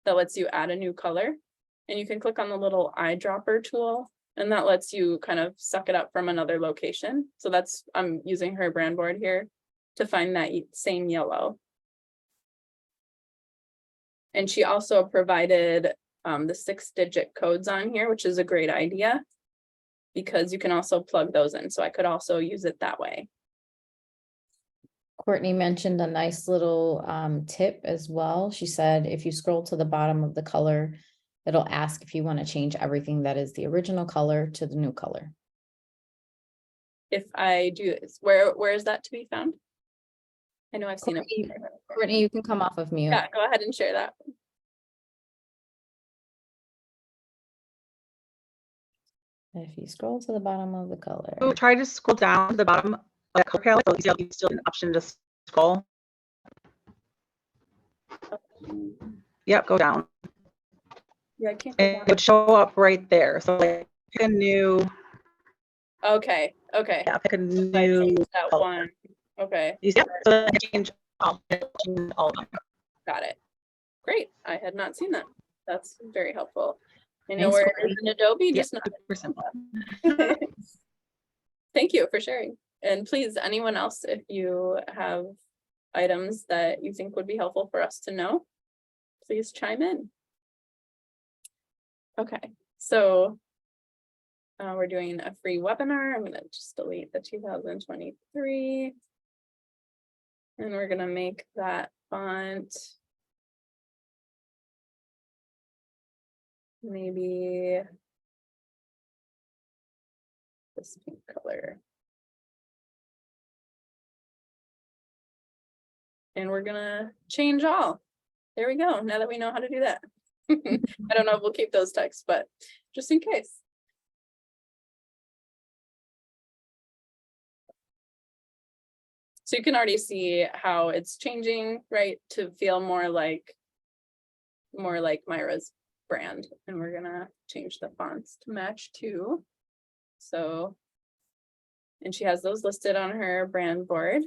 that lets you add a new color. And you can click on the little eyedropper tool and that lets you kind of suck it up from another location. So that's, I'm using her brand board here to find that same yellow. And she also provided the 6-digit codes on here, which is a great idea because you can also plug those in. So I could also use it that way. Courtney mentioned a nice little tip as well. She said, if you scroll to the bottom of the color, it'll ask if you want to change everything that is the original color to the new color. If I do this, where is that to be found? I know I've seen it. Courtney, you can come off of mute. Yeah, go ahead and share that. If you scroll to the bottom of the color. So try to scroll down to the bottom of the color palette. So you still have an option to scroll. Yep, go down. Yeah, I can't go And down. it would show up right there. So like pick a new, Okay. yeah, pick a I new changed that color. one. Okay, You see it? So then change all of them. got it. Great. I had not seen that. That's very helpful. I know Thanks, where it Courtney. is in Adobe, Yeah, just not. super simple. Thank you for sharing. And please, anyone else, if you have items that you think would be helpful for us to know, please chime in. Okay, so we're doing a free webinar. I'm gonna just delete the 2023. And we're gonna make that font maybe this pink color. And we're gonna change all. There we go. Now that we know how to do that. I don't know if we'll keep those texts, but just in case. So you can already see how it's changing, right? To feel more like Myra's brand. And we're gonna change the fonts to match too. So, and she has those listed on her brand board.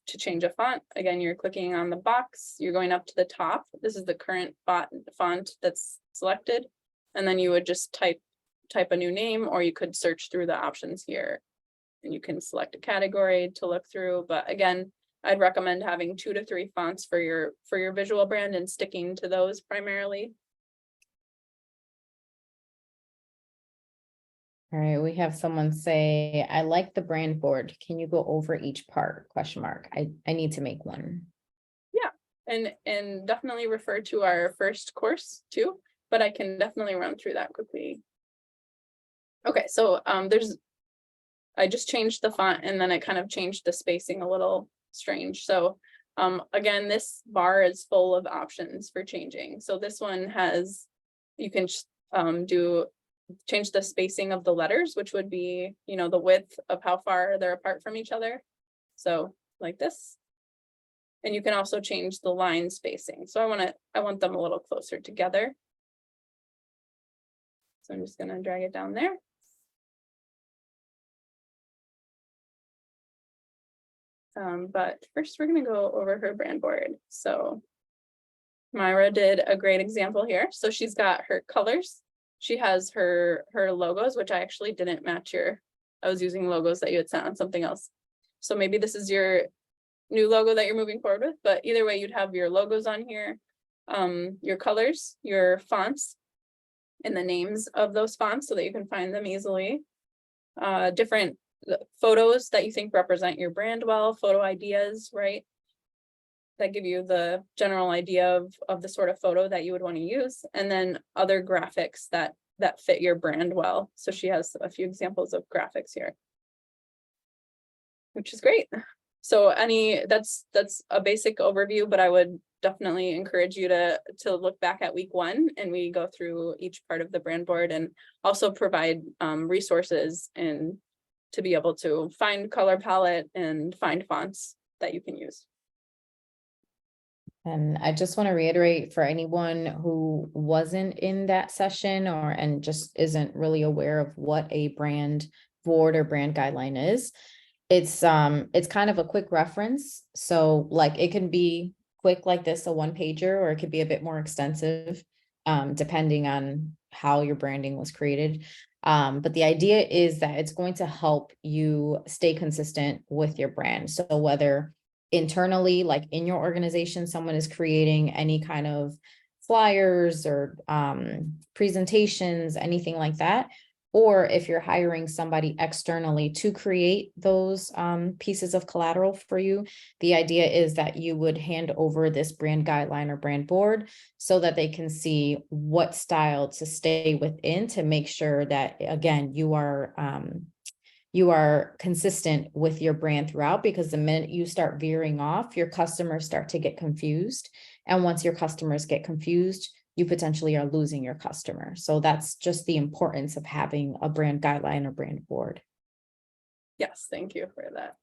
To change a font, again, you're clicking on the box, you're going up to the top. This is the current font that's selected. And then you would just type a new name, or you could search through the options here. And you can select a category to look through. But again, I'd recommend having 2 to 3 fonts for your visual brand and sticking to those primarily. All right, we have someone say, I like the brand board. Can you go over each part? Question mark. I need to make one. Yeah, and definitely refer to our first course too, but I can definitely run through that quickly. Okay, so I just changed the font, and then I kind of changed the spacing a little strange. So again, this bar is full of options for changing. So this one has, you can change the spacing of the letters, which would be, the width of how far they're apart from each other. So like this. And you can also change the line spacing. So I want them a little closer together. So I'm just gonna drag it down there. But first we're gonna go over her brand board. So Myra did a great example here. So she's got her colors. She has her logos, which I actually didn't match I was using logos that you had sent on something else. So maybe this is your new logo that you're moving forward with, but either way, you'd have your logos on here, your colors, your fonts, and the names of those fonts so that you can find them easily. Different photos that you think represent your brand well, photo ideas, right? That give you the general idea of the sort of photo that you would want to use, and then other graphics that fit your brand well. So she has a few examples of graphics here, which is great. So that's a basic overview, but I would definitely encourage you to look back at week 1, and we go through each part of the brand board, and also provide resources and to be able to find color palette and find fonts that you can use. And I just want to reiterate for anyone who wasn't in that session and just isn't really aware of what a brand board or brand guideline is. It's kind of a quick reference. So like it can be quick like this, a 1-pager, or it could be a bit more extensive, depending on how your branding was created. But the idea is that it's going to help you stay consistent with your brand. So whether internally, like in your organization, someone is creating any kind of flyers or presentations, anything like that. Or if you're hiring somebody externally to create those pieces of collateral for you, the idea is that you would hand over this brand guideline or brand board so that they can see what style to stay within to make sure that, again, you are consistent with your brand throughout, because the minute you start veering off, your customers start to get confused. And once your customers get confused, you potentially are losing your customer. So that's just the importance of having a brand guideline or brand board. Yes, thank you for that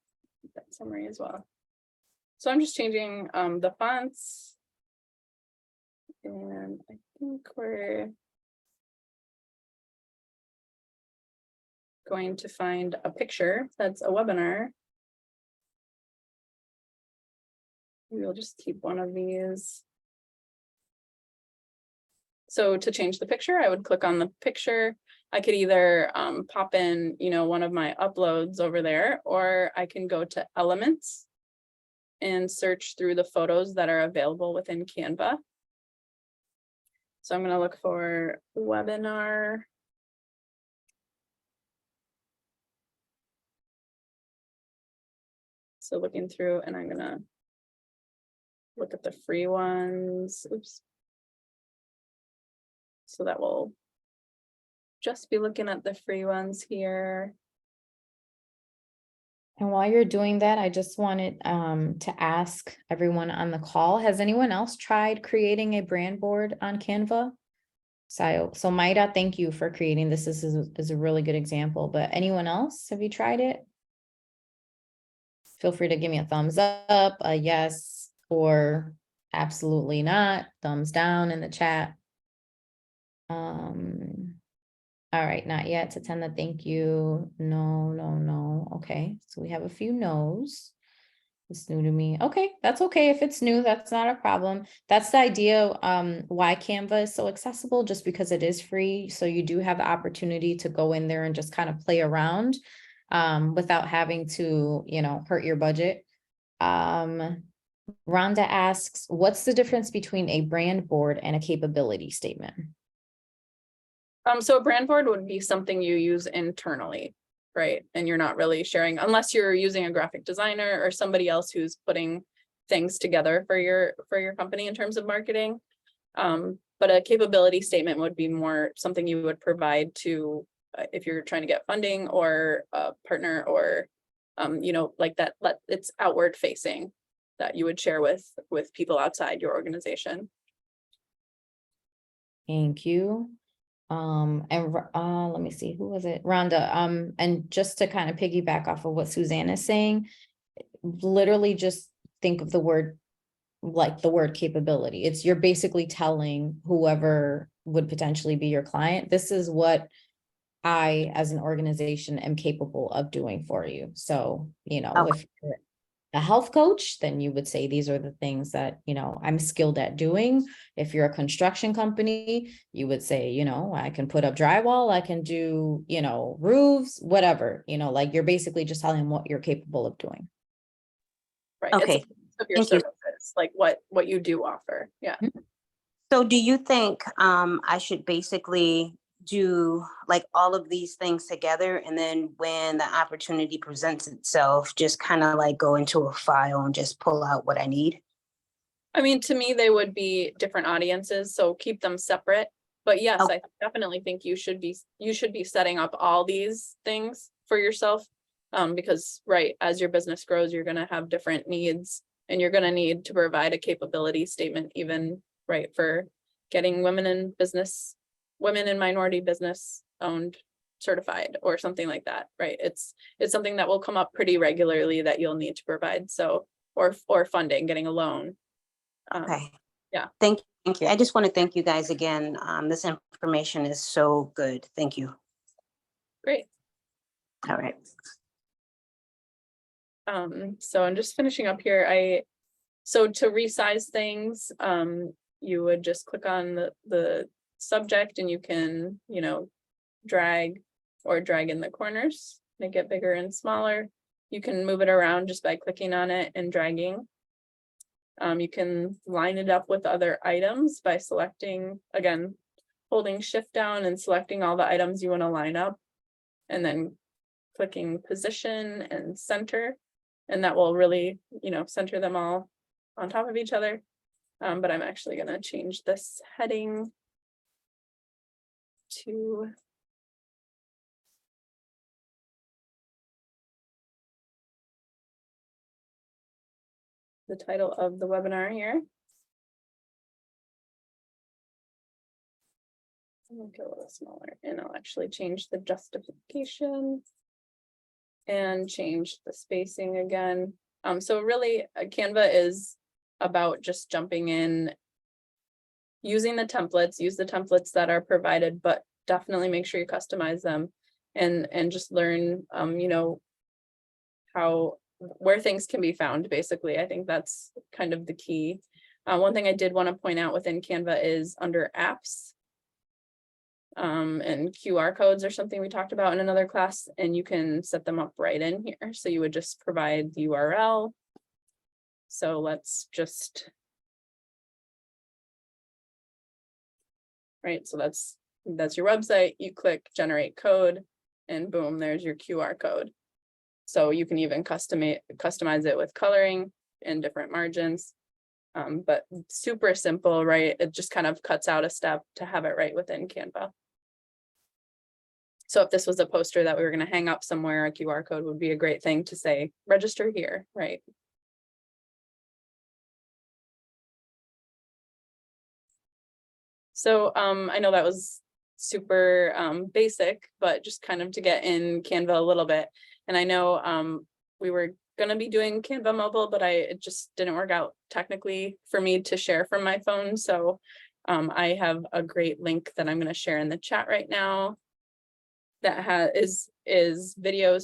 summary as well. So I'm just changing the fonts. And I think we're going to find a picture that's a webinar. We'll just keep one of these. So to change the picture, I would click on the picture. I could either pop in, one of my uploads over there, or I can go to Elements and search through the photos that are available within Canva. So I'm going to look for webinar. So looking through, and I'm going to look at the free ones. Oops. So that will just be looking at the free ones here. And while you're doing that, I just wanted to ask everyone on the call, has anyone else tried creating a brand board on Canva? So Maida, thank you for creating this. This is a really good example, but anyone else, have you tried it? Feel free to give me a thumbs up, a yes, or absolutely not, thumbs down in the chat. All right, not yet. To attend the thank you. No. Okay, so we have a few no's. It's new to me. Okay, that's okay. If it's new, that's not a problem. That's the idea why Canva is so accessible, just because it is free. So you do have the opportunity to go in there and just kind of play around without having to, hurt your budget. Rhonda asks, what's the difference between a brand board and a capability statement? So a brand board would be something you use internally, right? And you're not really sharing, unless you're using a graphic designer or somebody else who's putting things together for your company in terms of marketing. But a capability statement would be more something you would provide to if you're trying to get funding or a partner, or like that, it's outward facing, that you would share with people outside your organization. Thank you. And let me see, who was it? Rhonda. And just to kind of piggyback off of what Suzanne is saying, literally just think of the word, like the word capability. You're basically telling whoever would potentially be your client, this is what I, as an organization, am capable of doing for you. So, if you're a health coach, then you would say, these are the things that, I'm skilled at doing. If you're a construction company, you would say, I can put up drywall, I can do, roofs, whatever, like you're basically just telling them what you're capable of doing. Right. Okay. It's of your Thank you. services, like what you do offer. Yeah. So do you think I should basically do like all of these things together, and then when the opportunity presents itself, just kind of like go into a file and just pull out what I need? I mean, to me, they would be different audiences, so keep them separate. But yes, Okay. I definitely think you should be setting up all these things for yourself. Because right, as your business grows, you're gonna have different needs, and you're gonna need to provide a capability statement, even right, for getting women in minority business owned certified or something like that, right? It's something that will come up pretty regularly that you'll need to provide. So, or funding, getting a loan. Okay. Yeah. Thank you. I just want to thank you guys again. This information is so good. Thank you. Great. All right. So I'm just finishing up here. So to resize things, you would just click on the subject, and you can, drag in the corners, make it bigger and smaller. You can move it around just by clicking on it and dragging. You can line it up with other items by selecting, again, holding shift down and selecting all the items you want to line up, and then clicking position and center. And that will really, center them all on top of each other. But I'm actually going to change this heading to the title of the webinar here. I'll make it a little smaller, and I'll actually change the justification and change the spacing again. So really, Canva is about just jumping in, using the templates, use the templates that are provided, but definitely make sure you customize them and just learn, where things can be found, basically. I think that's kind of the key. One thing I did want to point out within Canva is under apps, and QR codes are something we talked about in another class, and you can set them up right in here. So you would just provide the URL. So let's just, right, so that's your website. You click generate code, and boom, there's your QR code. So you can even customize it with coloring and different margins. But super simple, right? It just kind of cuts out a step to have it right within Canva. So if this was a poster that we were going to hang up somewhere, a QR code would be a great thing to say, register here, right? So I know that was super basic, but just kind of to get in Canva a little bit. And I know we were going to be doing Canva mobile, but it just didn't work out technically for me to share from my phone. So I have a great link that I'm going to share in the chat right now that is video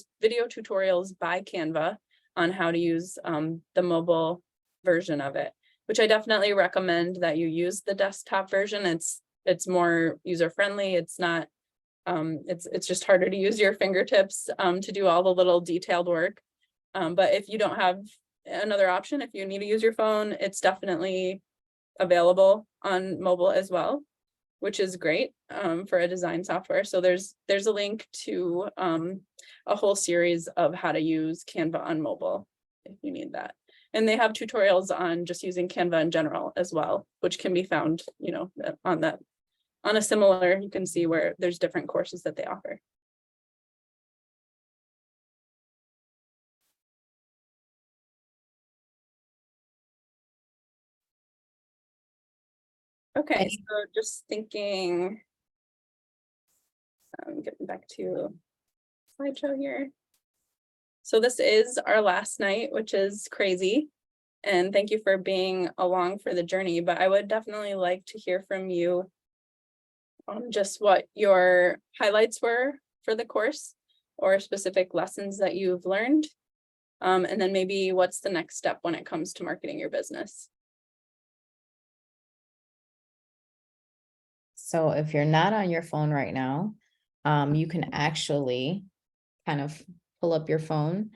tutorials by Canva on how to use the mobile version of it, which I definitely recommend that you use the desktop version. It's more user-friendly. It's not, it's just harder to use your fingertips to do all the little detailed work. But if you don't have another option, if you need to use your phone, it's definitely available on mobile as well, which is great for a design software. So there's a link to a whole series of how to use Canva on mobile if you need that. And they have tutorials on just using Canva in general as well, which can be found, on a similar, you can see where there's different courses that they offer. Okay, so just thinking, getting back to slideshow here. So this is our last night, which is crazy. And thank you for being along for the journey, but I would definitely like to hear from you on just what your highlights were for the course or specific lessons that you've learned. And then maybe what's the next step when it comes to marketing your business. So if you're not on your phone right now, you can actually kind of pull up your phone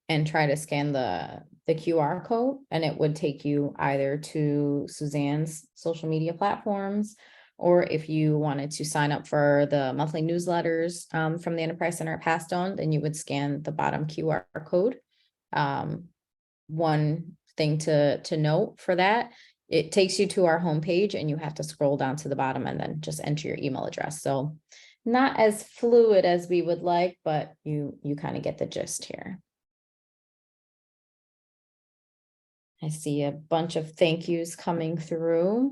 and try to scan the QR code, and it would take you either to Suzanne's social media platforms, or if you wanted to sign up for the monthly newsletters from the Enterprise Center at Passstone, then you would scan the bottom QR code. One thing to note for that, it takes you to our homepage and you have to scroll down to the bottom and then just enter your email address. So not as fluid as we would like, but you kind of get the gist here. I see a bunch of thank yous coming through.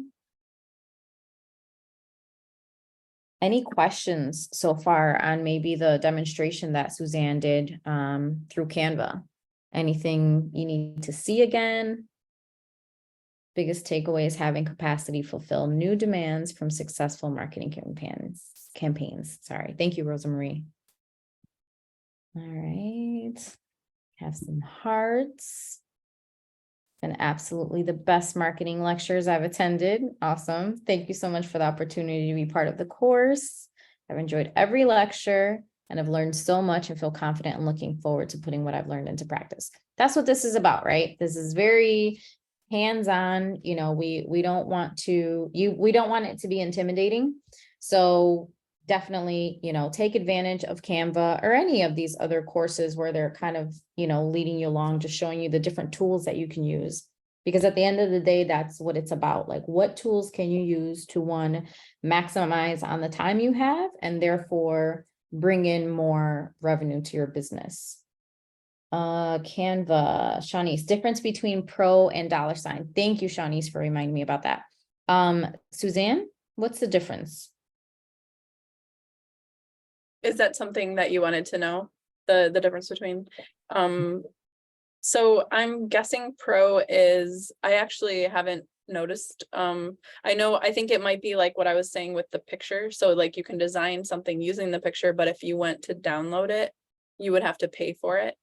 Any questions so far on maybe the demonstration that Suzanne did through Canva? Anything you need to see again? Biggest takeaway is having capacity fulfill new demands from successful marketing campaigns. Sorry. Thank you, Rosa Marie. All right. Have some hearts. And absolutely the best marketing lectures I've attended. Awesome. Thank you so much for the opportunity to be part of the course. I've enjoyed every lecture and I've learned so much and feel confident and looking forward to putting what I've learned into practice. That's what this is about, right? This is very hands-on, we don't want we don't want it to be intimidating. So definitely, take advantage of Canva or any of these other courses where they're kind of, leading you along, just showing you the different tools that you can use. Because at the end of the day, that's what it's about. Like, what tools can you use to, one, maximize on the time you have, and therefore bring in more revenue to your business. Canva, Shawnice, difference between pro and $sign. Thank you, Shawnice, for reminding me about that. Suzanne, what's the difference? Is that something that you wanted to know? The difference between, so I'm guessing pro is, I actually haven't noticed. I think it might be like what I was saying with the picture. So like you can design something using the picture, but if you went to download it, you would have to pay for it.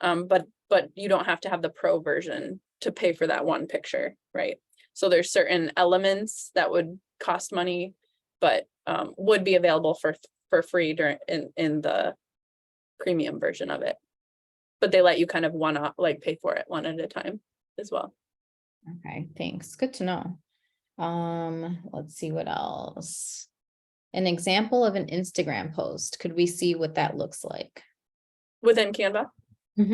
But you don't have to have the pro version to pay for that one picture, right? So there's certain elements that would cost money, but would be available for free in the premium version of it. But they let you kind of pay for it one at a time as well. Okay, thanks. Good to know. Let's see what else. An example of an Instagram post. Could we see what that looks like? Within Canva? Mm-hmm.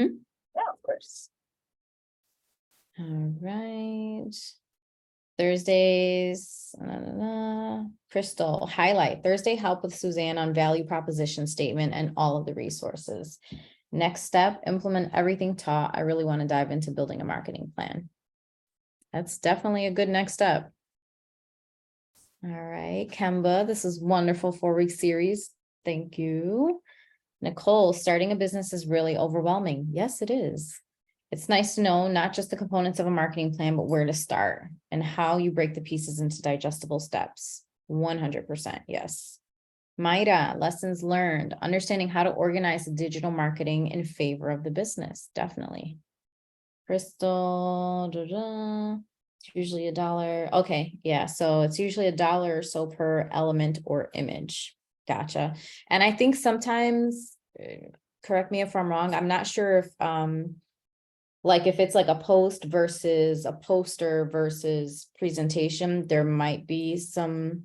Yeah, of course. All right. Thursdays, Crystal, highlight Thursday help with Suzanne on value proposition statement and all of the resources. Next step, implement everything taught. I really want to dive into building a marketing plan. That's definitely a good next step. All right, Canva, this is wonderful 4-week series. Thank you. Nicole, starting a business is really overwhelming. Yes, it is. It's nice to know not just the components of a marketing plan, but where to start and how you break the pieces into digestible steps. 100%, yes. Mayra, lessons learned, understanding how to organize digital marketing in favor of the business. Definitely. Crystal, it's usually $1. Okay, yeah, so it's usually $1 or so per element or image. Gotcha. And I think sometimes, correct me if I'm wrong, I'm not sure if like if it's like a post versus a poster versus presentation, there might be some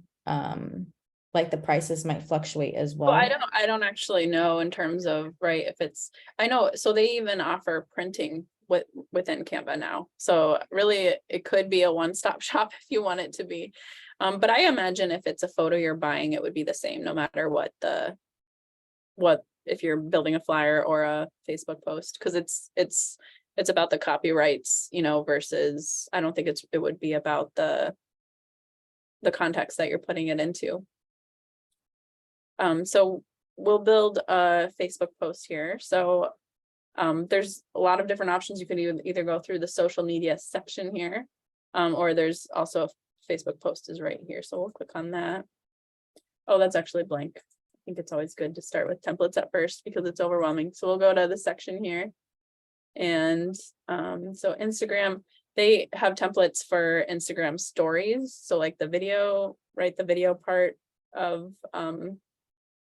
like the prices might fluctuate as well. Well, I don't actually know in terms of, right, if it's, I know, so they even offer printing within Canva now. So really it could be a one-stop shop if you want it to be. But I imagine if it's a photo you're buying, it would be the same no matter what if you're building a flyer or a Facebook post, because it's about the copyrights, versus I don't think it would be about the context that you're putting it into. So we'll build a Facebook post here. So there's a lot of different options. You can either go through the social media section here, or there's also a Facebook post is right here. So we'll click on that. Oh, that's actually blank. I think it's always good to start with templates at first because it's overwhelming. So we'll go to the section here. And so Instagram, they have templates for Instagram stories. So like the video, right? The video part of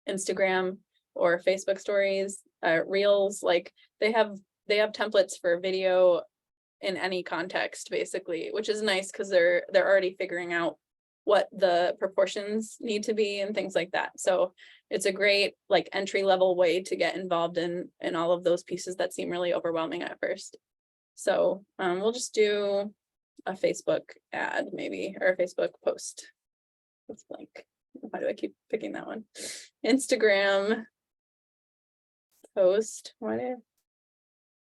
Instagram or Facebook stories, reels, like they have templates for video in any context basically, which is nice because they're already figuring out what the proportions need to be and things like that. So it's a great like entry-level way to get involved in all of those pieces that seem really overwhelming at first. So we'll just do a Facebook ad maybe, or a Facebook post. It's blank. Why do I keep picking that one? Instagram post.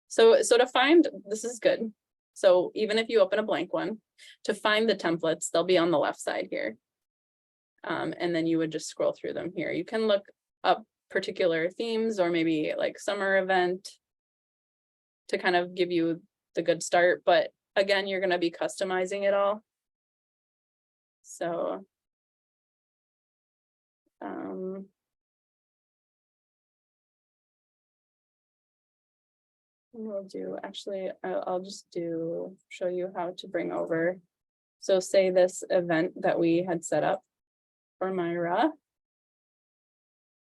So to find, this is good. So even if you open a blank one, to find the templates, they'll be on the left side here. And then you would just scroll through them here. You can look up particular themes or maybe like summer event to kind of give you the good start. But again, you're going to be customizing it all. So we'll do, actually, I'll just show you how to bring over. So say this event that we had set up for Myra.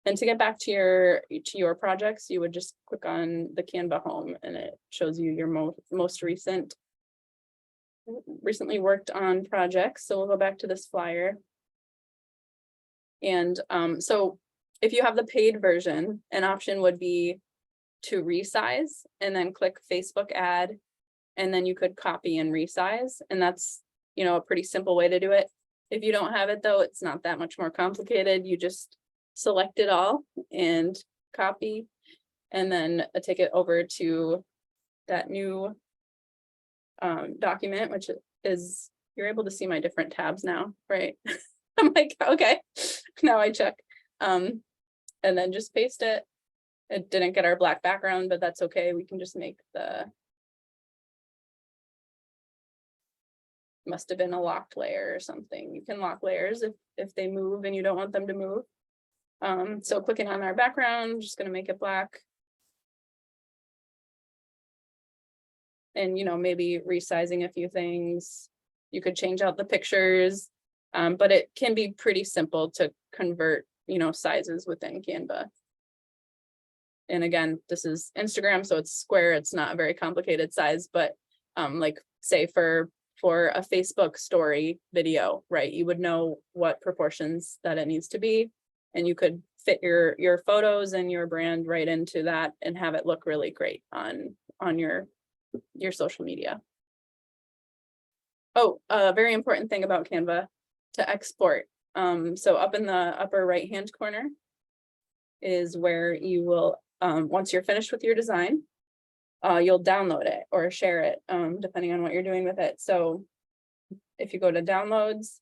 And to get back to your projects, you would just click on the Canva home and it shows you your most recent recently worked on projects, so we'll go back to this flyer. And so if you have the paid version, an option would be to resize and then click Facebook ad. And then you could copy and resize, and that's, you know, a pretty simple way to do it. If you don't have it though, it's not that much more complicated. You just select it all and copy, and then take it over to that new document, which is, you're able to see my different tabs now, right? I'm like, okay, now I check. And then just paste it. It didn't get our black background, but that's okay. We can just make the, must have been a locked layer or something. You can lock layers if they move and you don't want them to move. So clicking on our background, just gonna make it black. And, you know, maybe resizing a few things. You could change out the pictures, but it can be pretty simple to convert, you know, sizes within Canva. And again, this is Instagram, so it's square. It's not a very complicated size, but like say for a Facebook story video, right? You would know what proportions that it needs to be, and you could fit your photos and your brand right into that and have it look really great on your social media. Oh, a very important thing about Canva, to export. So up in the upper right hand corner is where you will, once you're finished with your design, you'll download it or share it, depending on what you're doing with it. So if you go to downloads,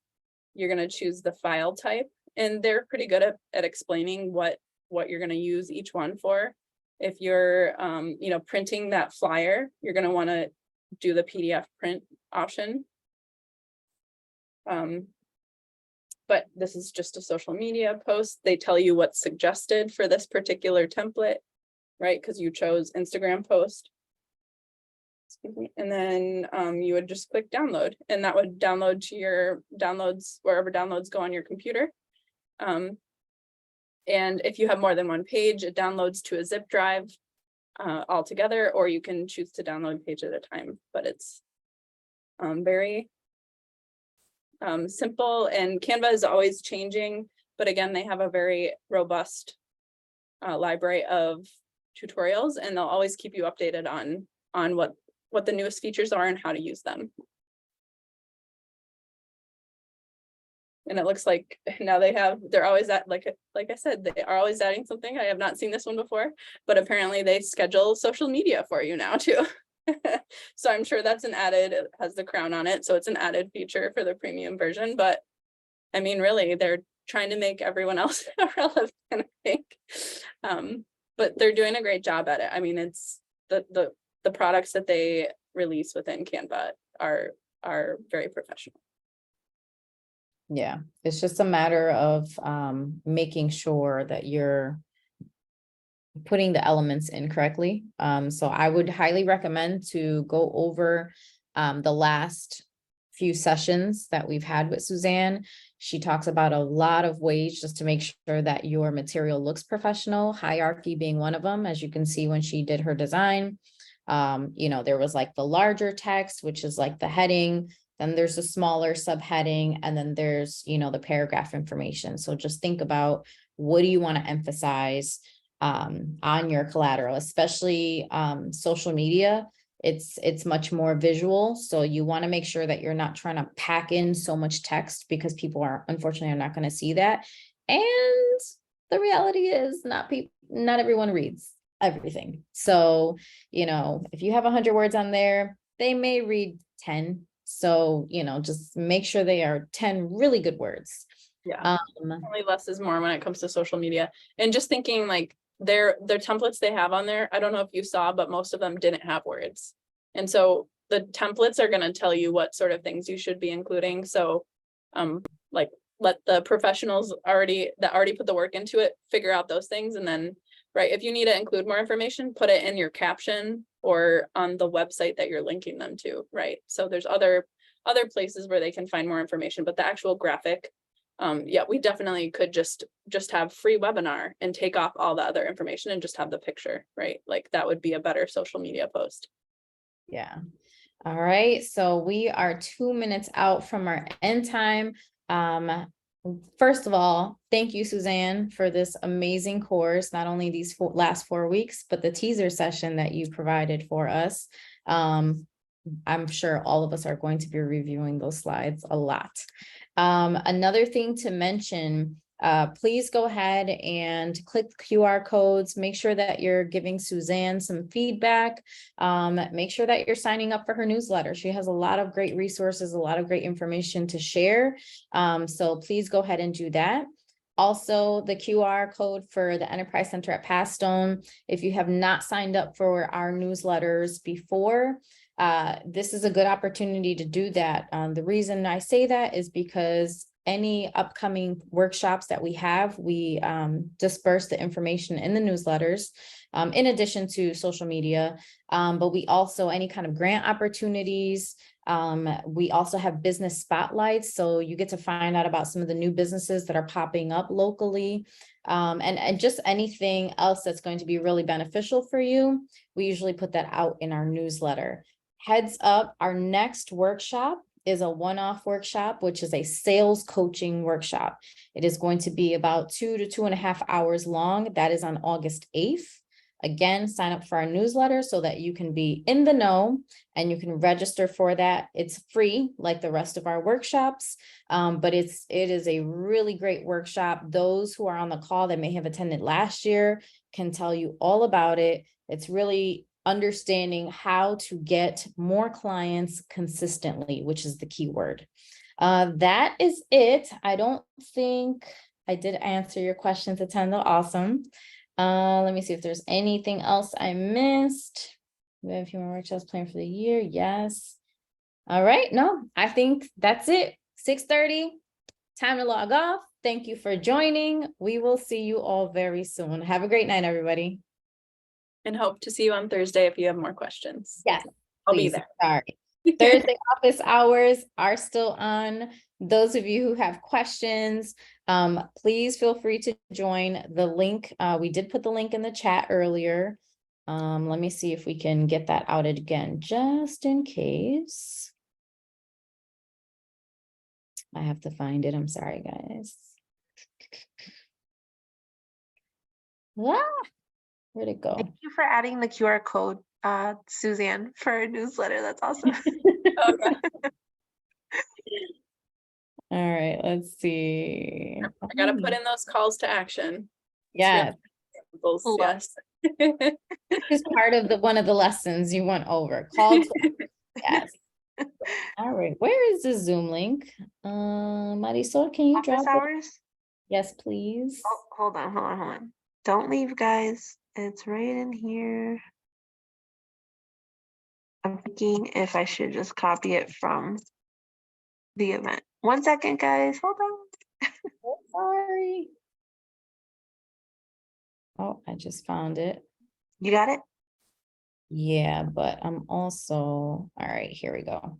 you're going to choose the file type, and they're pretty good at explaining what you're going to use each one for. If you're, you know, printing that flyer, you're going to want to do the PDF print option. But this is just a social media post. They tell you what's suggested for this particular template, right? Because you chose Instagram post. Excuse me. And then you would just click download, and that would download to your downloads, wherever downloads go on your computer. And if you have more than one page, it downloads to a zip drive altogether, or you can choose to download page at a time. But it's very simple, and Canva is always changing. But again, they have a very robust library of tutorials, and they'll always keep you updated on what the newest features are and how to use them. And it looks like now they're always at, like I said, they are always adding something. I have not seen this one before, but apparently they schedule social media for you now too. So I'm sure that's an added, it has the crown on it, so it's an added feature for the premium version. But I mean, really, they're trying to make everyone else relevant, I think. But they're doing a great job at it. I mean, it's the products that they release within Canva are very professional. Yeah, it's just a matter of making sure that you're putting the elements in correctly. So I would highly recommend to go over the last few sessions that we've had with Suzanne. She talks about a lot of ways just to make sure that your material looks professional, hierarchy being one of them. As you can see when she did her design, you know, there was like the larger text, which is like the heading. Then there's a smaller subheading, and then there's, you know, the paragraph information. So just think about, what do you want to emphasize on your collateral, especially social media. It's much more visual. So you want to make sure that you're not trying to pack in so much text, because people are unfortunately not going to see that. And the reality is not everyone reads everything. So, you know, if you have 100 words on there, they may read 10. So, you know, just make sure they are 10 really good words. Yeah, only less is more when it comes to social media. And just thinking like their templates they have on there, I don't know if you saw, but most of them didn't have words. And so the templates are going to tell you what sort of things you should be including. So like let the professionals that already put the work into it figure out those things. And then, right, if you need to include more information, put it in your caption or on the website that you're linking them to, right? So there's other places where they can find more information, but the actual graphic, yeah, we definitely could just have free webinar and take off all the other information and just have the picture, right? Like that would be a better social media post. Yeah. All right, so we are 2 minutes out from our end time. First of all, thank you, Suzanne, for this amazing course, not only these last 4 weeks, but the teaser session that you provided for us. I'm sure all of us are going to be reviewing those slides a lot. Another thing to mention, please go ahead and click QR codes. Make sure that you're giving Suzanne some feedback. Make sure that you're signing up for her newsletter. She has a lot of great resources, a lot of great information to share. So please go ahead and do that. Also, the QR code for the Enterprise Center at Pastone. If you have not signed up for our newsletters before, this is a good opportunity to do that. The reason I say that is because any upcoming workshops that we have, we disperse the information in the newsletters, in addition to social media. But we also, any kind of grant opportunities, we also have business spotlights. So you get to find out about some of the new businesses that are popping up locally, and just anything else that's going to be really beneficial for you. We usually put that out in our newsletter. Heads up, our next workshop is a one-off workshop, which is a sales coaching workshop. It is going to be about 2 to 2.5 hours long. That is on August 8th. Again, sign up for our newsletter so that you can be in the know and you can register for that. It's free, like the rest of our workshops, but it is a really great workshop. Those who are on the call that may have attended last year can tell you all about it. It's really understanding how to get more clients consistently, which is the key word. That is it. I don't think I did answer your questions, Atendo. Awesome. Let me see if there's anything else I missed. We have human workshops planned for the year. Yes. All right. No, I think that's it. 6:30. Time to log off. Thank you for joining. We will see you all very soon. Have a great night, everybody. And hope to see you on Thursday if you have more questions. Yes, I'll be please. there. Sorry. Thursday office hours are still on. Those of you who have questions, please feel free to join the link. We did put the link in the chat earlier. Let me see if we can get that out again, just in case. I have to find it. I'm sorry, guys. Ah, where'd it go? Thank you for adding the QR code, Suzanne, for our newsletter. That's awesome. Okay. All right, let's see. I gotta put in those calls to action. Yeah, Those, yes. this is part of one of the lessons you went over. Call to yes. All right, where is the Zoom link? Marisol, can you drop Office it? hours? Yes, please. Oh, hold on. Don't leave, guys. It's right in here. I'm thinking if I should just copy it from the event. 1 second, guys. Hold on. Oh, sorry. Oh, I just found it. You got it? Yeah, but I'm also, all right, here we go.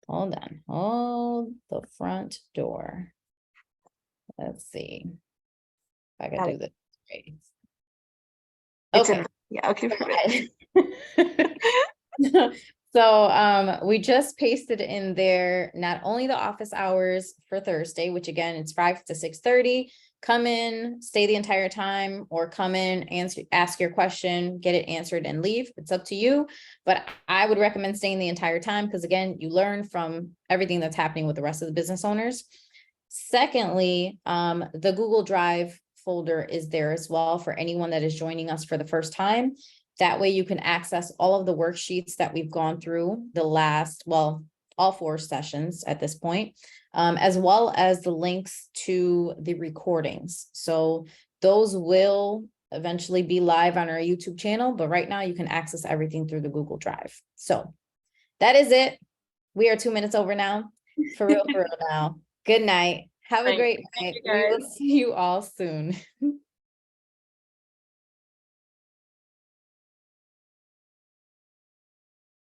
Hold on. Hold the front door. Let's see if I Got can it. do this right. It's Okay. in, yeah, okay, perfect. So we just pasted in there not only the office hours for Thursday, which again, it's 5 to 6:30. Come in, stay the entire time, or come in, ask your question, get it answered and leave. It's up to you. But I would recommend staying the entire time because again, you learn from everything that's happening with the rest of the business owners. Secondly, the Google Drive folder is there as well for anyone that is joining us for the first time. That way you can access all of the worksheets that we've gone through the last, well, all 4 sessions at this point, as well as the links to the recordings. So those will eventually be live on our YouTube channel, but right now you can access everything through the Google Drive. So that is it. We are 2 minutes over now. For real now. Good night. Have a great night. We will see you all soon.